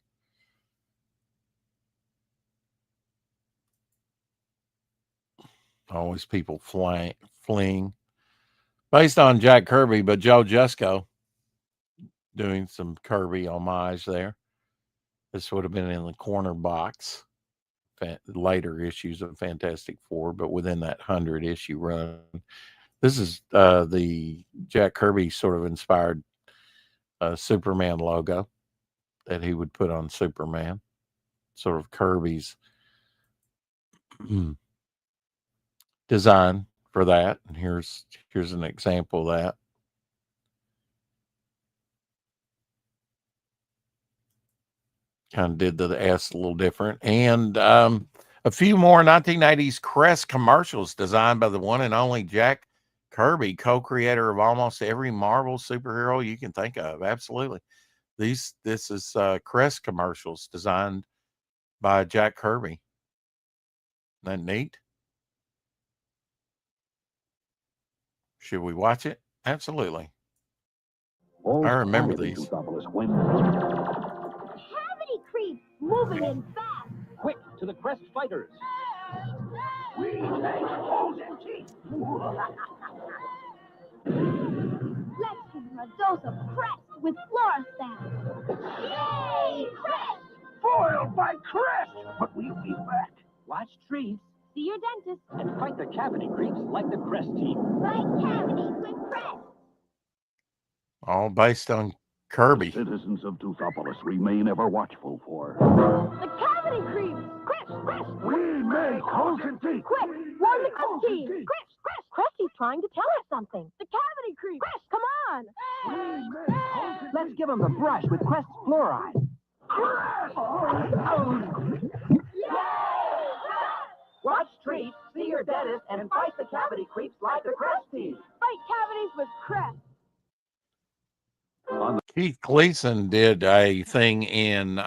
Always people fleeing. Based on Jack Kirby, but Joe Jusko doing some Kirby homage there. This would have been in the corner box. Later issues of Fantastic Four, but within that 100-issue run. This is the Jack Kirby sort of inspired Superman logo that he would put on Superman. Sort of Kirby's design for that. And here's an example of that. Kind of did the S a little different. And a few more 1980s Crest commercials designed by the one and only Jack Kirby, co-creator of almost every Marvel superhero you can think of. Absolutely. This is Crest commercials designed by Jack Kirby. Isn't that neat? Should we watch it? Absolutely. I remember these. Cavity creep moving in fast. Quick to the Crest fighters. We make holes in teeth. Let's give him a dose of Crest with Fluorostat. Yay, Crest! Foiled by Crest! But we'll be back. Watch treats See your dentist. and fight the cavity creeps like the Crest team. Fight cavities with Crest. All based on Kirby. Citizens of Toothopolis remain ever watchful for. The cavity creeps. Crest. We make holes in teeth. Quick, warn the Crest team. Crest. Cresty's trying to tell us something. The cavity creeps. Crest, come on. Let's give them the brush with Crest fluoride. Watch treats, see your dentist, and fight the cavity creeps like the Crest team. Fight cavities with Crest. Keith Gleason did a thing in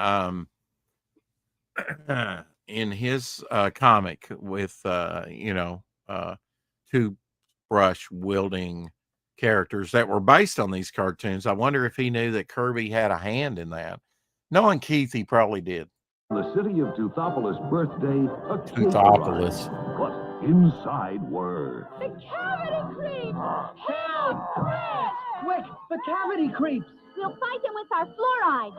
his comic with toothbrush wielding characters that were based on these cartoons. I wonder if he knew that Kirby had a hand in that. Knowing Keith, he probably did. The city of Toothopolis' birthday, a kid Toothopolis. arrived. But inside were The cavity creeps. Help, Crest. Quick, the cavity creeps. We'll fight them with our fluoride.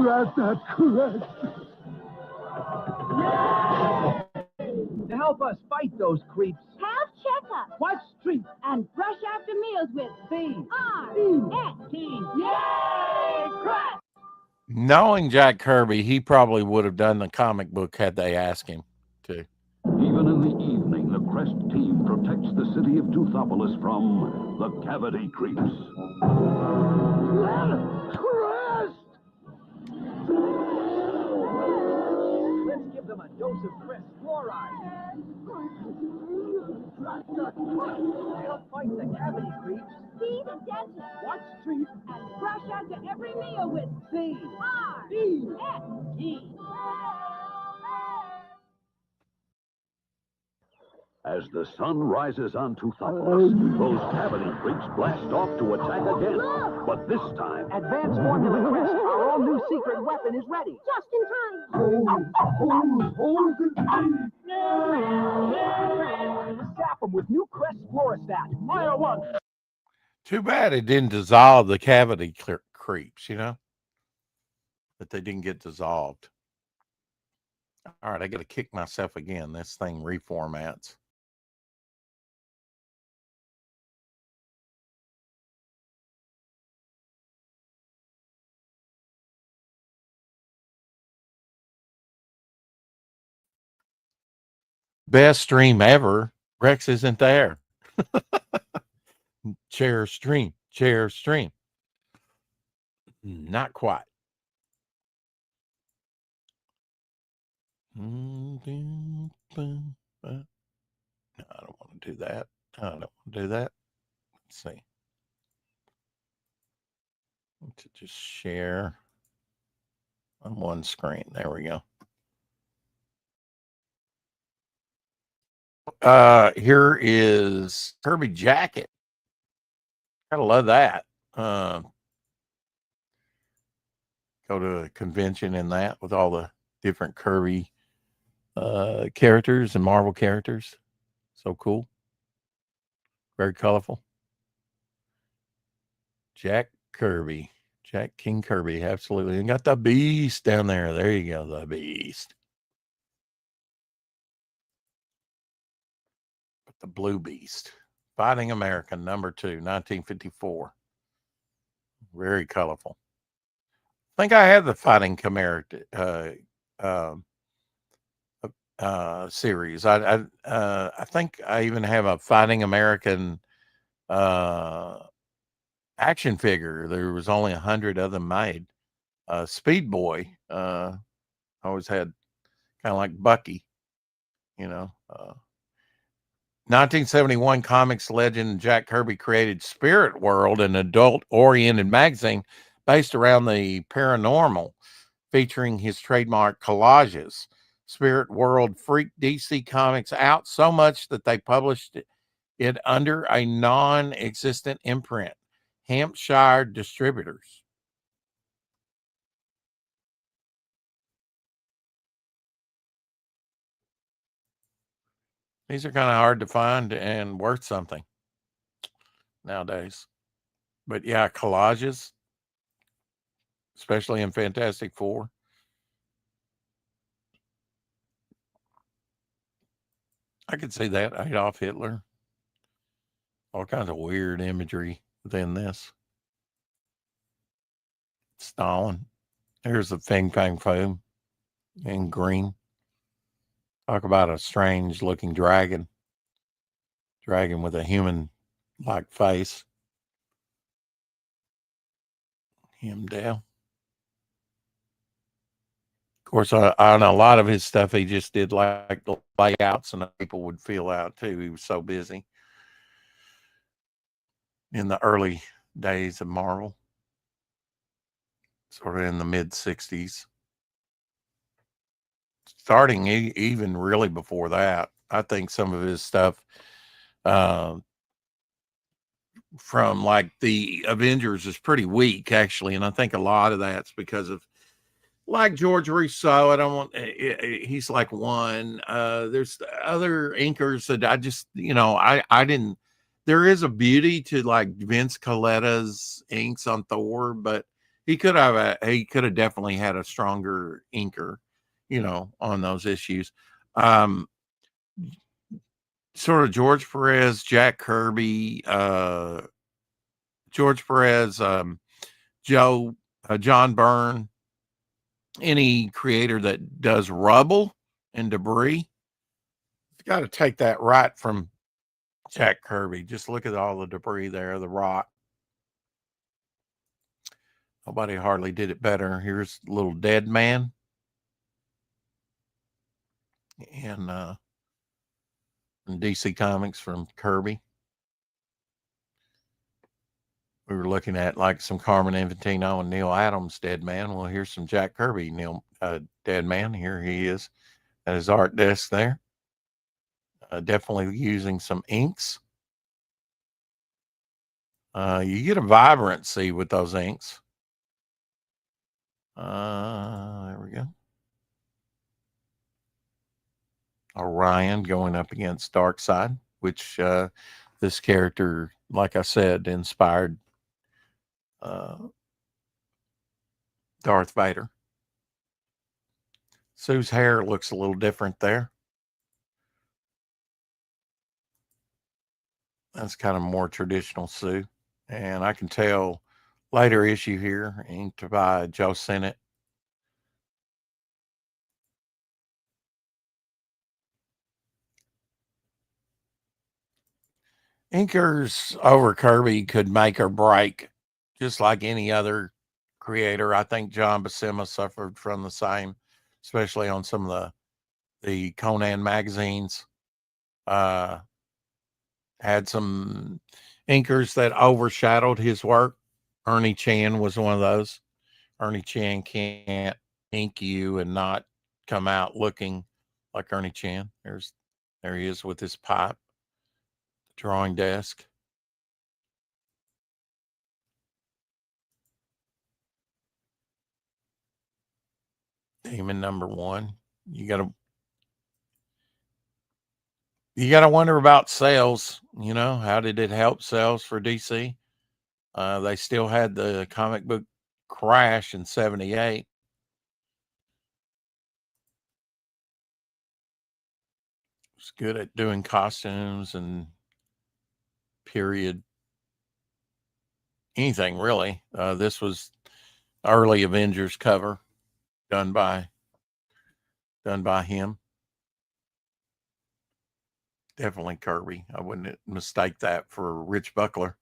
Grab that Crest. To help us fight those creeps, Have checkup watch treats and brush after meals with C-R-E-S-T. Yay, Crest. Knowing Jack Kirby, he probably would have done the comic book had they asked him to. Even in the evening, the Crest team protects the city of Toothopolis from the cavity creeps. Crest! Let's give them a dose of Crest fluoride. They'll fight the cavity creeps. See the dentist Watch treats and brush after every meal with C-R-E-S-T. As the sun rises on Toothopolis, those cavity creeps blast off to attack again. But this time, Advanced Formula Crest, our all new secret weapon is ready. just in time. Zap them with new Crest Fluorostat. Fire one. Too bad it didn't dissolve the cavity creeps, that they didn't get dissolved. All right, I got to kick myself again. This thing reformats. Best stream ever. Rex isn't there. Share stream. Not quite. No, I don't want to do that. Let's see. To just share on one screen. There we go. Here is Kirby jacket. Gotta love that. Go to a convention in that with all the different Kirby characters and Marvel characters. So cool. Very colorful. Jack King Kirby, absolutely. And got the Beast down there. There you go, the Beast. The Blue Beast. Fighting America, number 2, 1954. Very colorful. I think I have the Fighting America series. I think I even have a Fighting American action figure. There was only 100 of them made. Speed Boy always had kind of like Bucky, 1971 comics legend Jack Kirby created Spirit World, an adult-oriented magazine based around the paranormal. featuring his trademark collages. Spirit World freaked DC Comics out so much that they published it under a non-existent imprint, Hampshire Distributors. These are kind of hard to find and worth something nowadays. But yeah, collages, especially in Fantastic Four. I could see that. Adolf Hitler. All kinds of weird imagery within this. Stalin. Here's the Fing Fang Foom in green. Talk about a strange looking dragon. Dragon with a human like face. Him down. Of course, on a lot of his stuff, he just did like the layouts and people would fill out too. He was so busy in the early days of Marvel, sort of in the mid 60s. Starting even really before that. I think some of his stuff from like the Avengers is pretty weak, actually. And I think a lot of that's because of like George Rousseau. I don't want, he's like one. There's other inkers that I just, I didn't, there is a beauty to like Vince Coletta's inks on Thor, but he could have definitely had a stronger inker, on those issues. Sort of George Perez, Jack Kirby, George Perez, John Byrne, any creator that does rubble and debris, you've got to take that right from Jack Kirby. Just look at all the debris there, the rock. Nobody hardly did it better. Here's a little dead man. And DC Comics from Kirby. We were looking at like some Carmen Infantino and Neil Adams dead man. Well, here's some Jack Kirby dead man. Here he is at his art desk there. Definitely using some inks. You get a vibrancy with those inks. There we go. Orion going up against Darkseid, which this character, like I said, inspired Darth Vader. Sue's hair looks a little different there. That's kind of more traditional Sue. And I can tell later issue here, inked by Joe Sennett. Inkers over Kirby could make or break, just like any other creator. I think John Buscema suffered from the same, especially on some of the Conan magazines. Had some inkers that overshadowed his work. Ernie Chan was one of those. Ernie Chan can't ink you and not come out looking like Ernie Chan. There he is with his pipe. Drawing desk. Demon number 1. You gotta wonder about sales. How did it help sales for DC? They still had the comic book crash in 78. It's good at doing costumes and period anything really. This was early Avengers cover done by him. Definitely Kirby. I wouldn't mistake that for Rich Buckler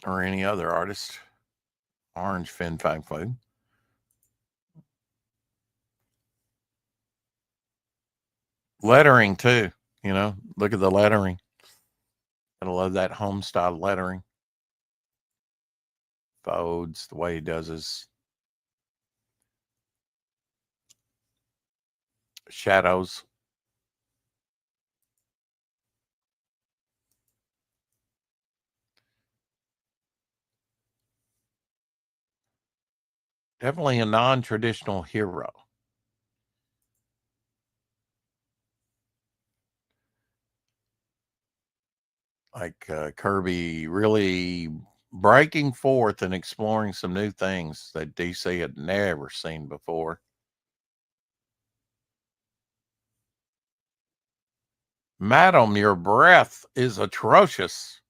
or any other artist. Orange Fin Fang Food. Lettering too, look at the lettering. I love that home style lettering. folds, the way he does his shadows. Definitely a non-traditional hero. Like Kirby really breaking forth and exploring some new things that DC had never seen before. Madam, your breath is atrocious.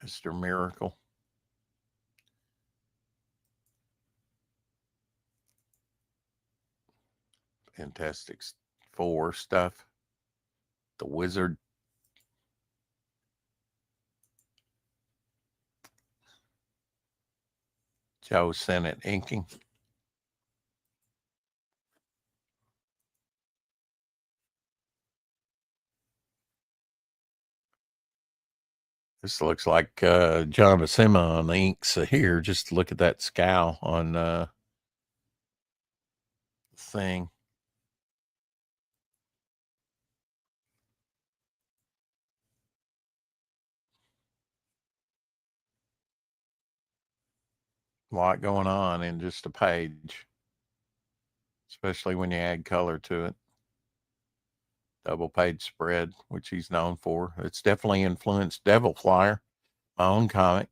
Mr. Miracle. Fantastic Four stuff. The Wizard. Joe Sennett inking. This looks like John Buscema on the inks here. Just look at that scowl on the thing. A lot going on in just a page, especially when you add color to it. Double page spread, which he's known for. It's definitely influenced Devil Flyer, my own comic.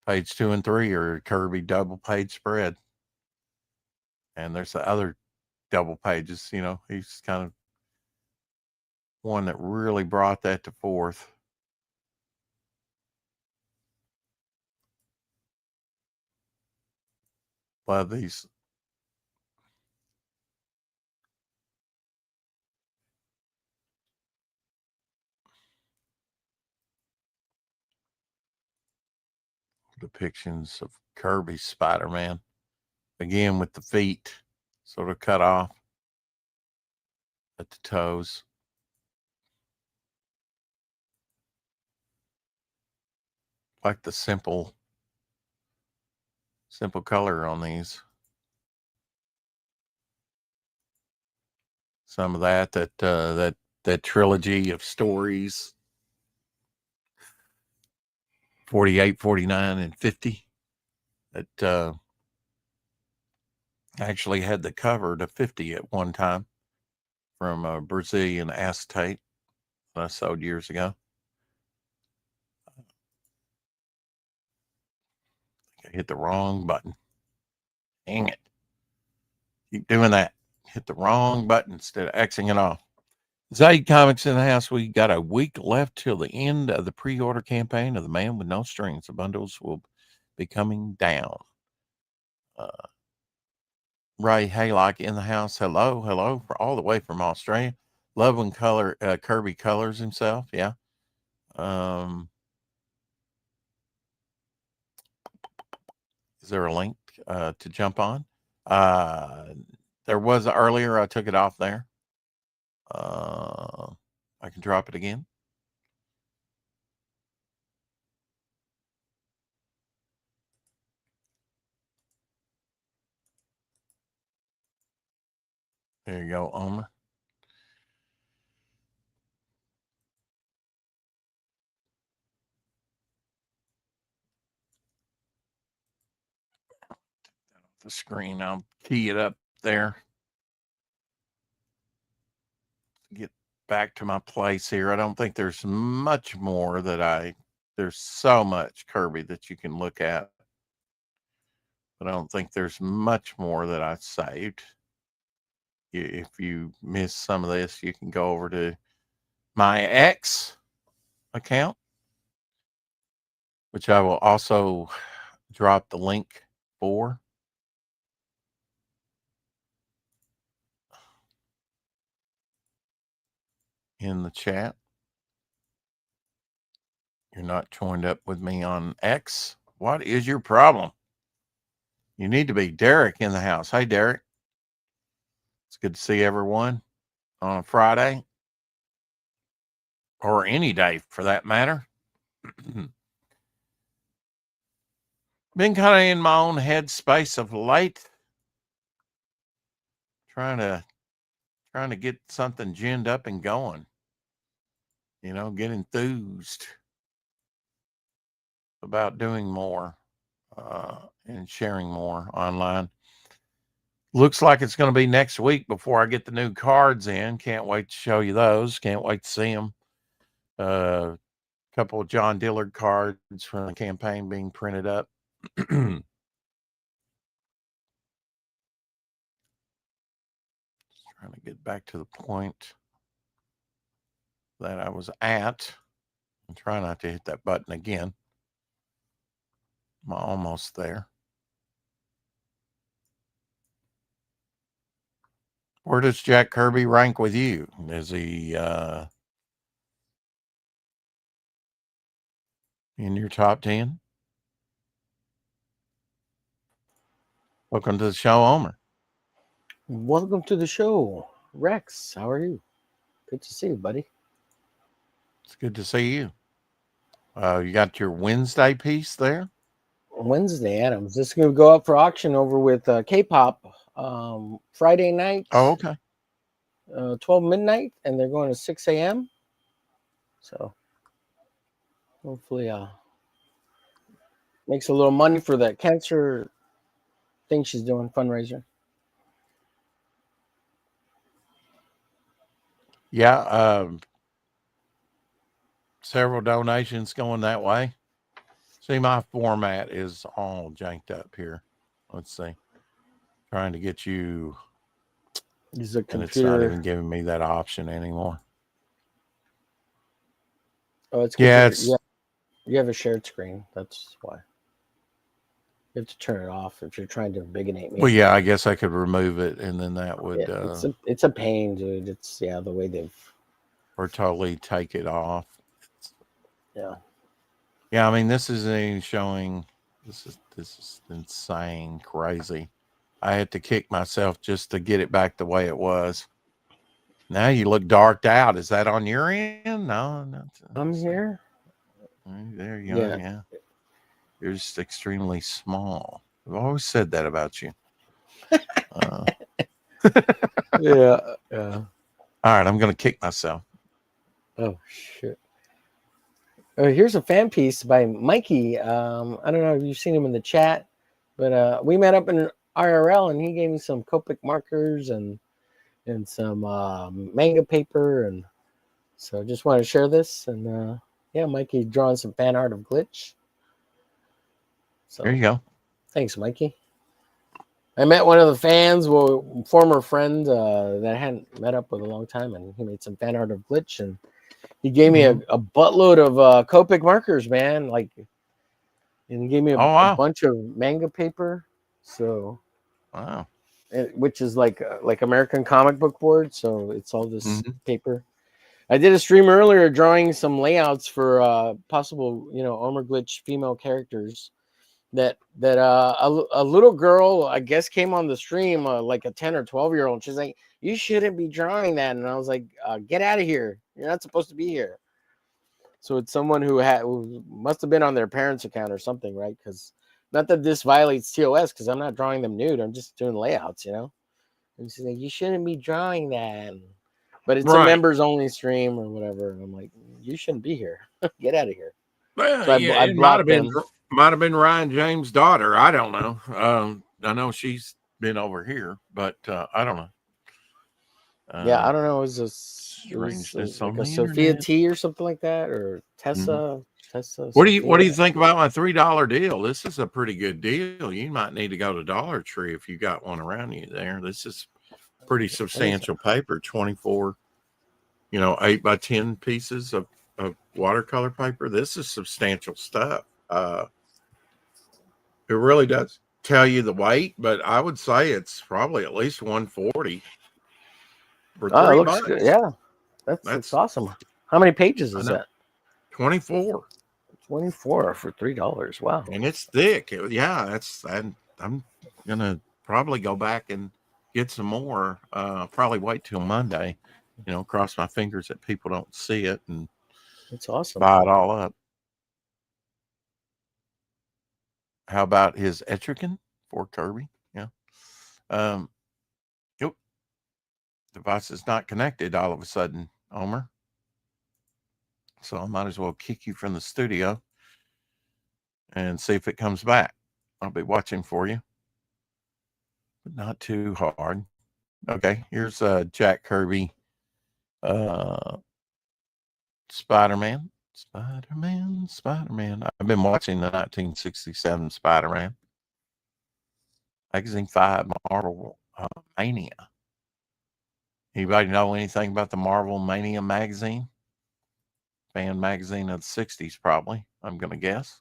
Page 2 and 3 are Kirby double page spread. And there's the other double pages, you know, he's kind of one that really brought that to forth. Love these. Depictions of Kirby's Spider-Man. Again, with the feet sort of cut off at the toes. Like the simple color on these. Some of that trilogy of stories, 48, 49, and 50, that actually had the cover to 50 at one time from a Brazilian acetate that I sold years ago. I hit the wrong button. Dang it. Keep doing that. Hit the wrong button instead of Xing it off. Zaid Comics in the house. We got a week left till the end of the pre-order campaign of The Man with No Strings. The bundles will be coming down. Ray Haylock in the house. Hello, all the way from Australia. Love when Kirby colors himself. Yeah. Is there a link to jump on? There was earlier. I took it off there. I can drop it again. There you go, Omer. The screen, I'll key it up there. Get back to my place here. I don't think there's much more there's so much Kirby that you can look at, but I don't think there's much more that I saved. If you miss some of this, you can go over to my X account, which I will also drop the link for. In the chat. You're not joined up with me on X. What is your problem? You need to be. Derek in the house. Hey, Derek. It's good to see everyone on a Friday. or any day for that matter. Been kind of in my own headspace of late, trying to get something ginned up and going. Get enthused about doing more and sharing more online. Looks like it's going to be next week before I get the new cards in. Can't wait to show you those. Can't wait to see them. A couple of John Dillard cards from the campaign being printed up. Trying to get back to the point that I was at. And try not to hit that button again. I'm almost there. Where does Jack Kirby rank with you? Is he in your top 10? Welcome to the show, Omer. Welcome to the show, Rex. How are you? Good to see you, buddy. It's good to see you. You got your Wednesday piece there? Wednesday, Adams. This is going to go up for auction over with K-pop Friday night. Oh, okay. 12 midnight, and they're going to 6 a.m. So hopefully makes a little money for that cancer thing she's doing, fundraiser. Yeah, several donations going that way. See, my format is all janked up here. Let's see. Trying to get you. Use a And computer. it's not even giving me that option anymore. Oh, it's Yeah, you have a shared screen. That's why. You have to turn it off if you're trying to bigonate me. Well, yeah, I guess I could remove it, and then that would. Yeah, it's a pain, dude. It's the way they've. Or totally take it off. Yeah. Yeah, I mean, this is showing. This is insane, crazy. I had to kick myself just to get it back the way it was. Now you look darked out. Is that on your end? No, I'm here. There you are. Yeah. You're just extremely small. I've always said that about you. Yeah. All right, I'm going to kick myself. Oh, shit. Here's a fan piece by Mikey. I don't know if you've seen him in the chat, but we met up in IRL, and he gave me some Copic markers and some manga paper, and so I just want to share this. And yeah, Mikey drawing some fan art of Glitch. So there you go. Thanks, Mikey. I met one of the fans, former friend that I hadn't met up with a long time, and he made some fan art of Glitch, and he gave me a buttload of Copic markers, man. And he gave me a bunch of manga paper. So, wow, which is like American comic book board. So it's all this paper. I did a stream earlier drawing some layouts for possible, Omer Glitch female characters. That a little girl, I guess, came on the stream, like a 10 or 12-year-old. And she's like, "You shouldn't be drawing that." And I was like, "Get out of here! You're not supposed to be here." So it's someone who must have been on their parents' account or something, right? Because not that this violates TOS, because I'm not drawing them nude. I'm just doing layouts, And she's like, "You shouldn't be drawing that." But it's a members only stream or whatever. And I'm like, "You shouldn't be here. Get out of here." Well, so yeah, it might have been Ryan James' daughter. I don't know. I know she's been over here, but I don't know. Yeah, I don't know. It was like a Sophia T or something like that, or Tessa. Tessa. What do you think about my $3 deal? This is a pretty good deal. You might need to go to Dollar Tree if you got one around you there. This is pretty substantial paper. 24, 8x10 pieces of watercolor paper. This is substantial stuff. It really does tell you the weight, but I would say it's probably at least 140 for $3. It looks good. Yeah, that's awesome. How many pages is that? 24. 24 for $3. Wow. And it's thick. I'm gonna probably go back and get some more. Probably wait till Monday. Cross my fingers that people don't see it and That's awesome. Buy it all up. How about his Etrigan for Kirby? Yeah. Yep. Device is not connected all of a sudden, Homer. So I might as well kick you from the studio and see if it comes back. I'll be watching for you, but not too hard. Okay, here's Jack Kirby, Spider-Man. Spider-Man. I've been watching the 1967 Spider-Man. Magazine 5 Marvel Mania. Anybody know anything about the Marvel Mania magazine? Fan magazine of the 60s, probably, I'm going to guess.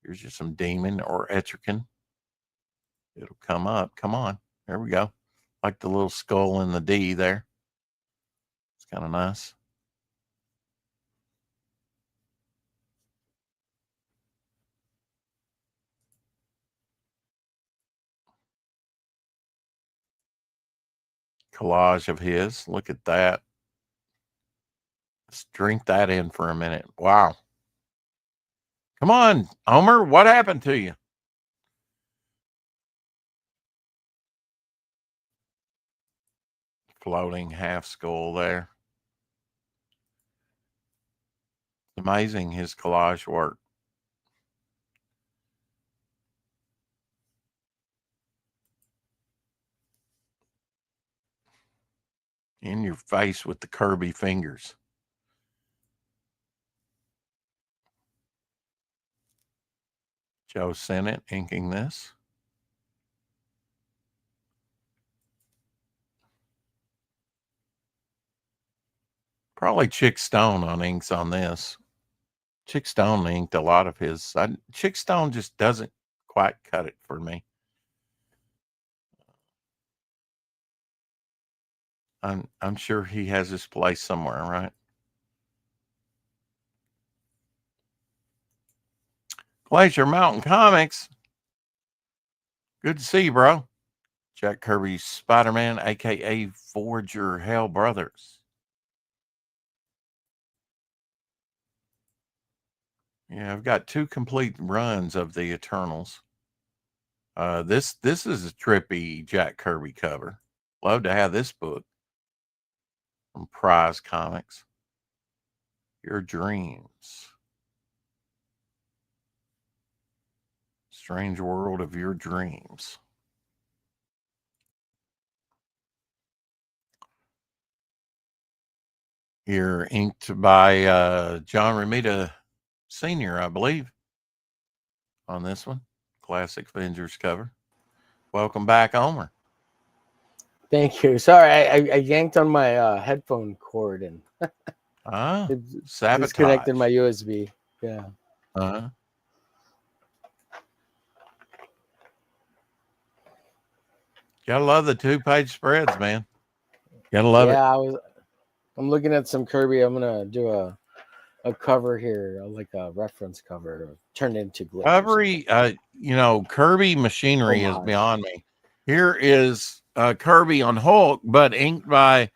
Here's just some Demon or Etrigan. It'll come up. Come on. There we go. Like the little skull in the D there. It's kind of nice. Collage of his. Look at that. Let's drink that in for a minute. Wow. Come on, Homer. What happened to you? Floating half skull there. Amazing his collage work. In your face with the Kirby fingers. Joe Sennett inking this. Probably Chick Stone on inks on this. Chick Stone inked a lot of his. Chick Stone just doesn't quite cut it for me. I'm sure he has his place somewhere, right? Glacier Mountain Comics. Good to see you, bro. Jack Kirby's Spider-Man, a.k.a. Forge Your Hell Brothers. Yeah, I've got 2 complete runs of the Eternals. This is a trippy Jack Kirby cover. Love to have this book from Prize Comics. Your Dreams. Strange World of Your Dreams. Here, inked by John Romita Sr., I believe, on this one. Classic Avengers cover. Welcome back, Homer. Thank you. Sorry, I yanked on my headphone cord and it sabotage. disconnected my USB. Yeah. Uh-huh. Gotta love the 2-page spreads, man. Gotta love it. Yeah, I'm looking at some Kirby. I'm gonna do a cover here, like a reference cover, turn it into glitch. Kirby machinery is beyond me. Here is Kirby on Hulk, but inked by.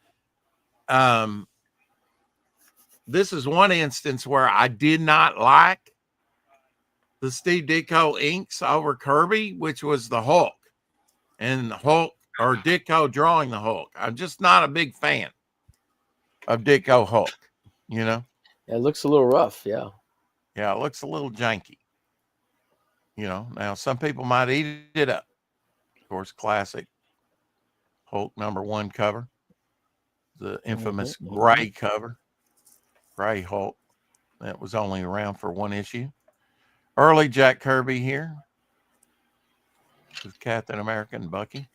This is one instance where I did not like the Steve Ditko inks over Kirby, which was the Hulk, and Hulk or Ditko drawing the Hulk. I'm just not a big fan of Ditko Hulk. It looks a little rough. Yeah, it looks a little janky. Now some people might eat it up. Of course, classic Hulk #1 cover, the infamous gray cover, gray Hulk that was only around for 1 issue. Early Jack Kirby here with Captain America and Bucky.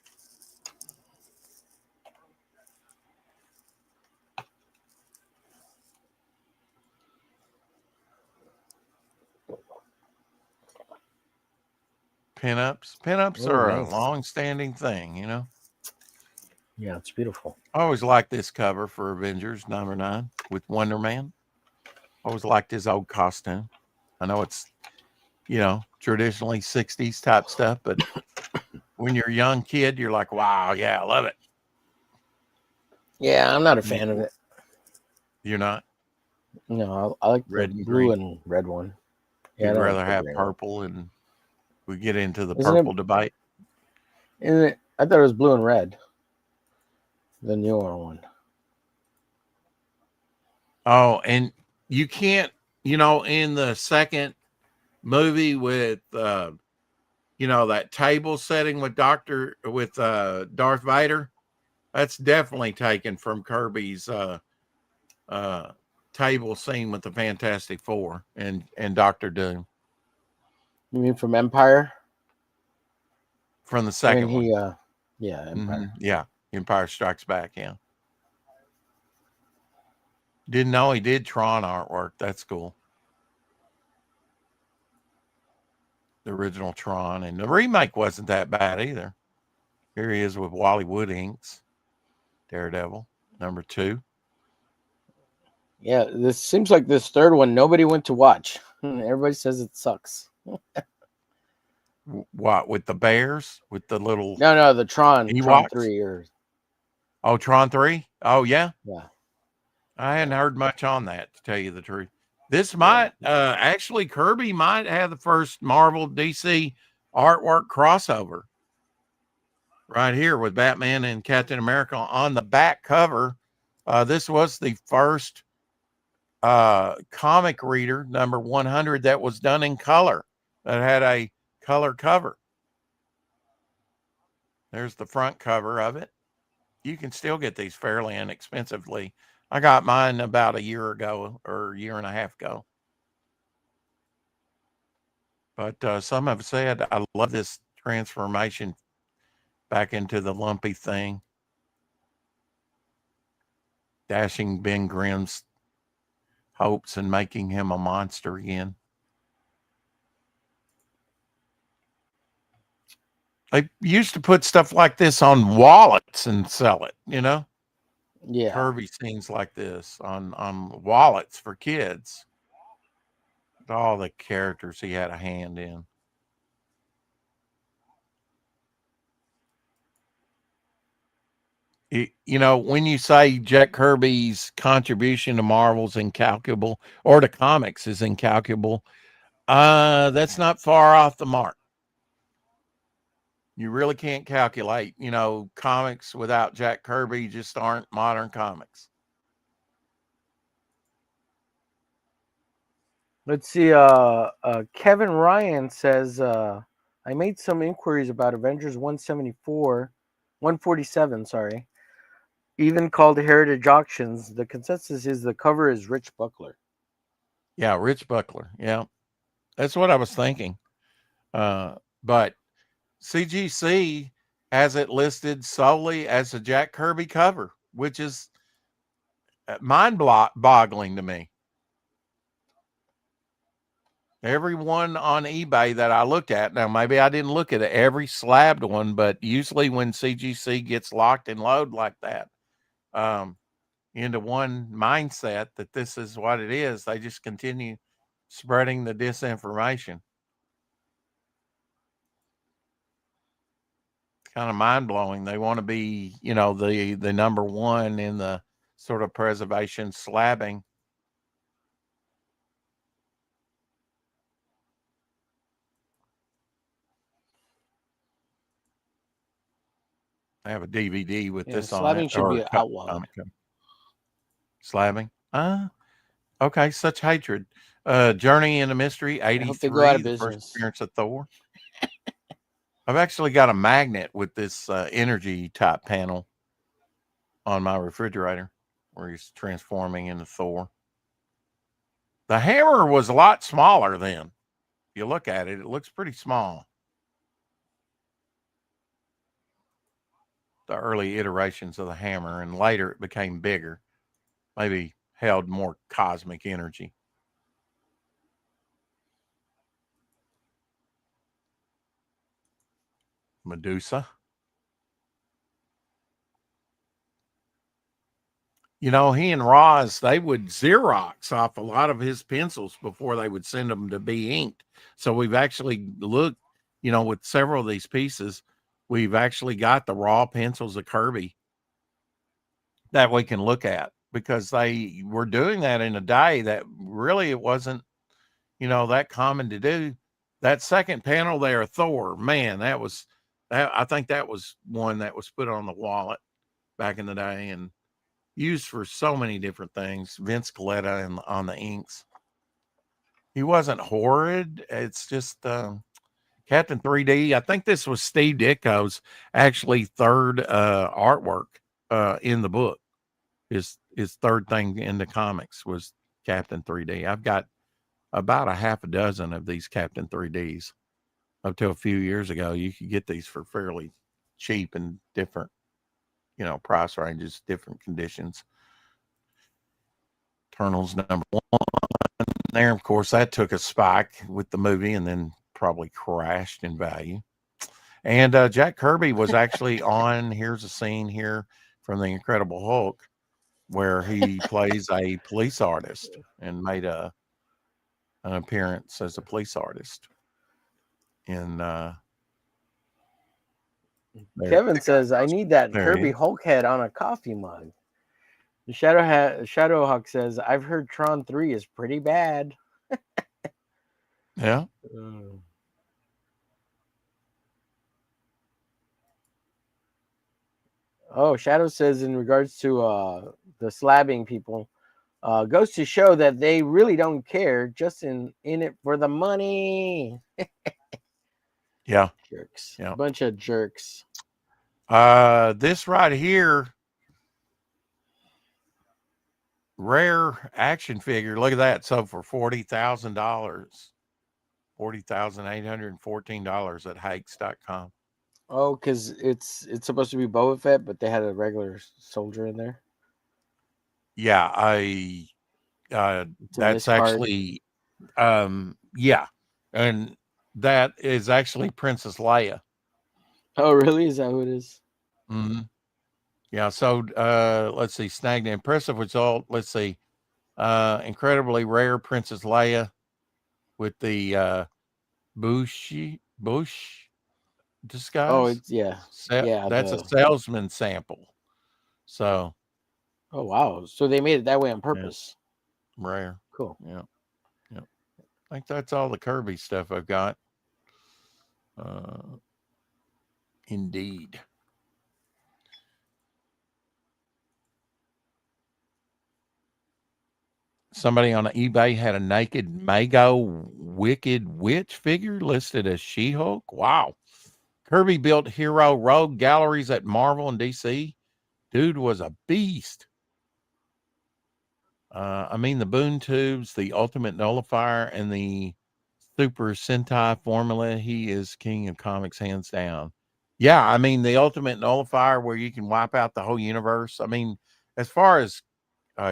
Pinups are a long-standing thing, Yeah, it's beautiful. I always liked this cover for Avengers #9 with Wonder Man. I always liked his old costume. I know it's, traditionally 60s type stuff, but when you're a young kid, you're like, wow, yeah, I love it. Yeah, I'm not a fan of it. You're not? No, I like Red the and blue green. and red one. Yeah, I You'd don't rather like the have green one. purple, and we get into the Isn't purple debate. I thought it was blue and red. The newer one. Oh, and you can't, in the second movie with, that table setting with Darth Vader, that's definitely taken from Kirby's table scene with the Fantastic Four and Doctor Doom. You mean from Empire? From the second one. Yeah, Empire. Yeah, Empire Strikes Back, yeah. Didn't know he did Tron artwork. That's cool. The original Tron, and the remake wasn't that bad either. Here he is with Wally Wood inks. Daredevil, #2. Yeah, this seems like this third one nobody went to watch. Everybody says it sucks. What, with the bears? With the little No, the Tron Ewoks? 3 or Tron 3? Oh, yeah? Yeah. I hadn't heard much on that, to tell you the truth. This might, actually, Kirby might have the first Marvel DC artwork crossover. Right here with Batman and Captain America on the back cover. This was the first comic reader, number 100, that was done in color, that had a color cover. There's the front cover of it. You can still get these fairly inexpensively. I got mine about a year ago or a year and a half ago. But some have said, I love this transformation back into the lumpy thing. Dashing Ben Grimm's hopes and making him a monster again. They used to put stuff like this on wallets and sell it, Yeah. Kirby scenes like this on wallets for kids. All the characters he had a hand in. When you say Jack Kirby's contribution to Marvel's incalculable, or to comics is incalculable, that's not far off the mark. You really can't calculate, comics without Jack Kirby just aren't modern comics. Let's see. Kevin Ryan says, I made some inquiries about Avengers 147, sorry. Even called Heritage Auctions. The consensus is the cover is Rich Buckler. Yeah, Rich Buckler. Yeah. That's what I was thinking. But CGC has it listed solely as a Jack Kirby cover, which is mind-boggling to me. Every one on eBay that I looked at, now maybe I didn't look at every slabbed one, but usually when CGC gets locked and load like that into one mindset that this is what it is, they just continue spreading the disinformation. Kind of mind-blowing. They want to be, the number one in the sort of preservation slabbing. I have a DVD with this on slabbing it. Should be outlawed. Slabbing? Okay, such hatred. Journey into Mystery, 83, the first appearance of Thor. I've actually got a magnet with this energy type panel on my refrigerator where he's transforming into Thor. The hammer was a lot smaller then. If you look at it, it looks pretty small. The early iterations of the hammer, and later it became bigger. Maybe held more cosmic energy. Medusa. He and Roz, they would Xerox off a lot of his pencils before they would send them to be inked. So we've actually looked, with several of these pieces, we've actually got the raw pencils of Kirby that we can look at because they were doing that in a day that really it wasn't, that common to do. That second panel there, Thor, man, I think that was one that was put on the wallet back in the day and used for so many different things. Vince Coletta and on the inks. He wasn't horrid. It's just Captain 3D. I think this was Steve Ditko's actually third artwork in the book. His third thing in the comics was Captain 3D. I've got about a half a dozen of these Captain 3Ds. Up to a few years ago, you could get these for fairly cheap and different, price ranges, different conditions. Eternals #1 there. Of course, that took a spike with the movie and then probably crashed in value. And Jack Kirby was actually on. Here's a scene here from The Incredible Hulk where he plays a police artist and made an appearance as a police artist. And Kevin says, "I need that Kirby Hulk head on a coffee mug." Shadowhawk says, "I've heard Tron 3 is pretty bad." Yeah. Oh, Shadow says in regards to the slabbing people, goes to show that they really don't care, just in it for the money. Yeah. Jerks. Yeah. Bunch of jerks. This right here, rare action figure. Look at that. So for $40,000, $40,814 at Hakes.com. Oh, because it's supposed to be Boba Fett, but they had a regular soldier in there. Yeah, that's actually yeah. And that is actually Princess Leia. Oh, really? Is that who it is? Mm-hmm. Yeah, so let's see, snagged an impressive result. Let's see. Incredibly rare Princess Leia with the bush disguise. Oh, it's yeah. That's a salesman sample. So oh wow. So they made it that way on purpose. Yeah. Rare. Cool. Yeah. Yeah. I think that's all the Kirby stuff I've got. Indeed. Somebody on eBay had a naked Mago Wicked Witch figure listed as She-Hulk. Wow. Kirby built Hero Rogue galleries at Marvel and DC. Dude was a beast. The Boon Tubes, the Ultimate Nullifier, and the Super Sentai formula. He is king of comics, hands down. Yeah, the Ultimate Nullifier where you can wipe out the whole universe. As far as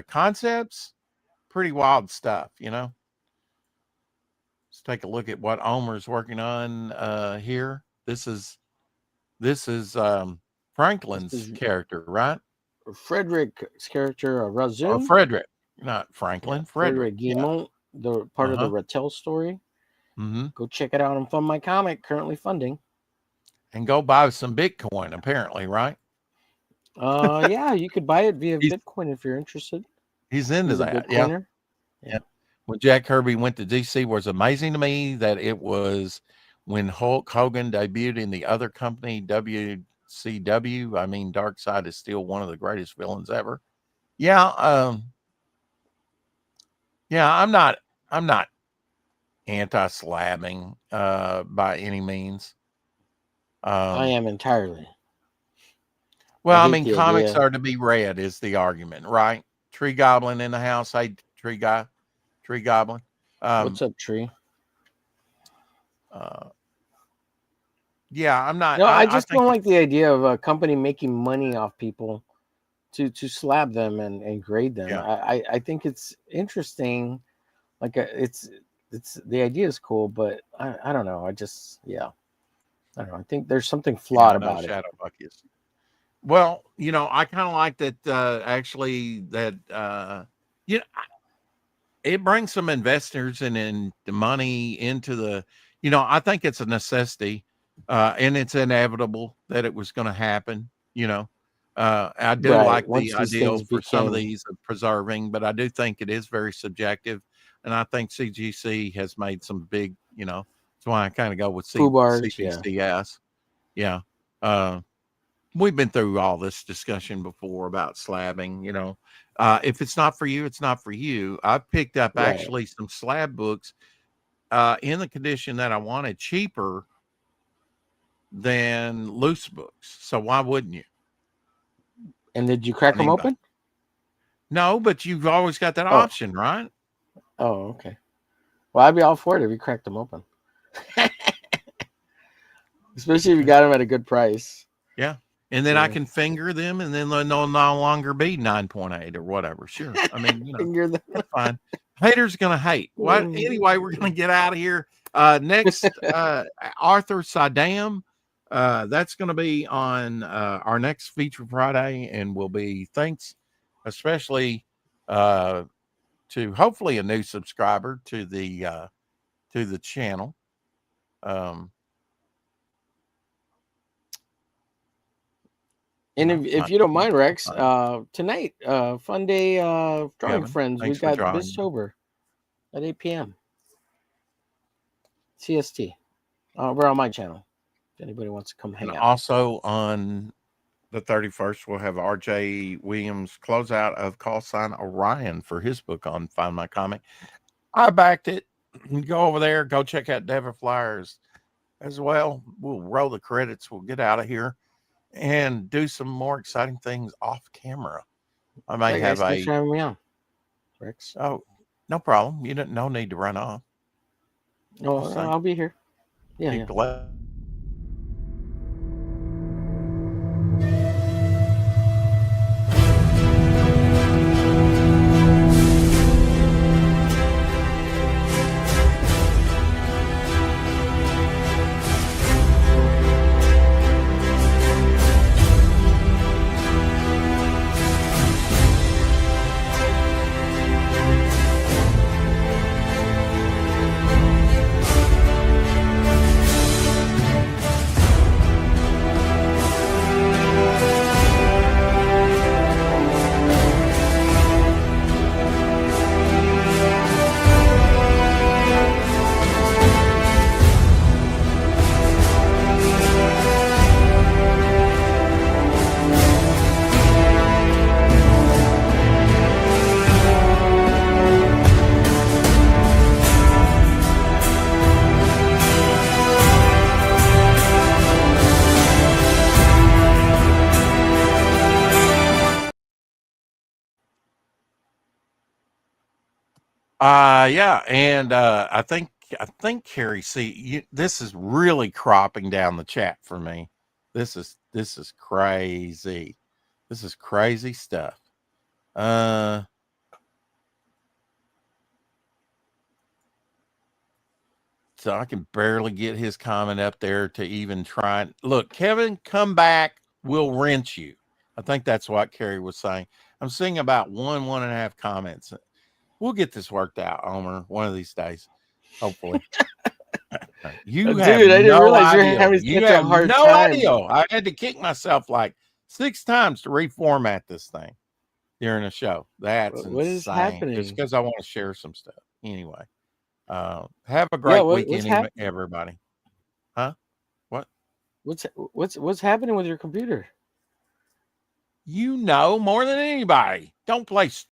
concepts, pretty wild stuff, Let's take a look at what Omer's working on here. This is Franklin's character, right? Frederick's character, Razum. Or Frederick, not Franklin. Yeah, Frederick Guimont, the part of the Rattel story. Mm-hmm. Go check it out and fund my comic, currently funding. And go buy some Bitcoin, apparently, right? Yeah, you could buy it via Bitcoin if you're interested. He's into that. Yeah. When Jack Kirby went to DC, was amazing to me that it was when Hulk Hogan debuted in the other company, WCW. Darkseid is still one of the greatest villains ever. Yeah. I'm not anti-slabbing by any means. I am entirely. Well, comics are to be read is the argument, right? Tree Goblin in the house. Hey, Tree Goblin. What's up, Tree? Yeah, I'm not. No, I just don't like the idea of a company making money off people to slab them and grade them. Yeah. I think it's interesting. Like it's the idea is cool, but I don't know. I don't know. I think there's something flawed about it. Shadowbuck is. Well, I kind of like that. Actually, that it brings some investors and the money into the. I think it's a necessity, and it's inevitable that it was going to happen. I do Right. like Once the these ideal things for some of became these of preserving, but I do think it is very subjective. And I think CGC has made some big, that's why I kind of go with foobarge, yeah. CGCS. Yeah. We've been through all this discussion before about slabbing, if it's not for you, it's not for you. I've picked up Right. actually some slab books in the condition that I wanted, cheaper than loose books. So why wouldn't you? And did you crack them Anybody? open? No, but you've always got that Oh. option, right? Oh, okay. Well, I'd be all for it if you cracked them open. Especially if you got them at a good price. Yeah. And then Yeah. I can finger them, and then they'll no longer be 9.8 or whatever. Sure. I mean, Finger them. that's fine. Haters going to hate. What? Anyway, we're going to get out of here. Next, Arthur Saddam. That's going to be on our next Feature Friday, and will be thanks especially to hopefully a new subscriber to the channel. And if you don't mind, Rex, tonight, fun day, drawing Kevin, friends. We thanks for got drawing. Biztober at 8 p.m. CST. We're on my channel. If anybody wants to come hang And out. also on the 31st, we'll have R.J. Williams closeout of Call Sign Orion for his book on Find My Comic. I backed it. Go over there. Go check out Devil Flyers as well. We'll roll the credits. We'll get out of here and do some more exciting things off camera. I might have Thanks for having me on, Rex. Oh, no problem. You don't no need to run off. No, I'll be here. Yeah. Yeah, and I think Carrie, see, this is really cropping down the chat for me. This is crazy. This is crazy stuff. So I can barely get his comment up there to even try. Look, Kevin, come back. We'll rent you. I think that's what Carrie was saying. I'm seeing about 1.5 comments. We'll get this worked out, Homer, one of these days, hopefully. You have Dude, I didn't no realize idea. you're having such You a have hard no time. idea. I had to kick myself like 6 times to reformat this thing during a show. That's insane. What is happening? Just because I want to share some stuff. Anyway, have a great weekend, everybody. Huh? What? What's happening with your computer? You know more than anybody. Don't play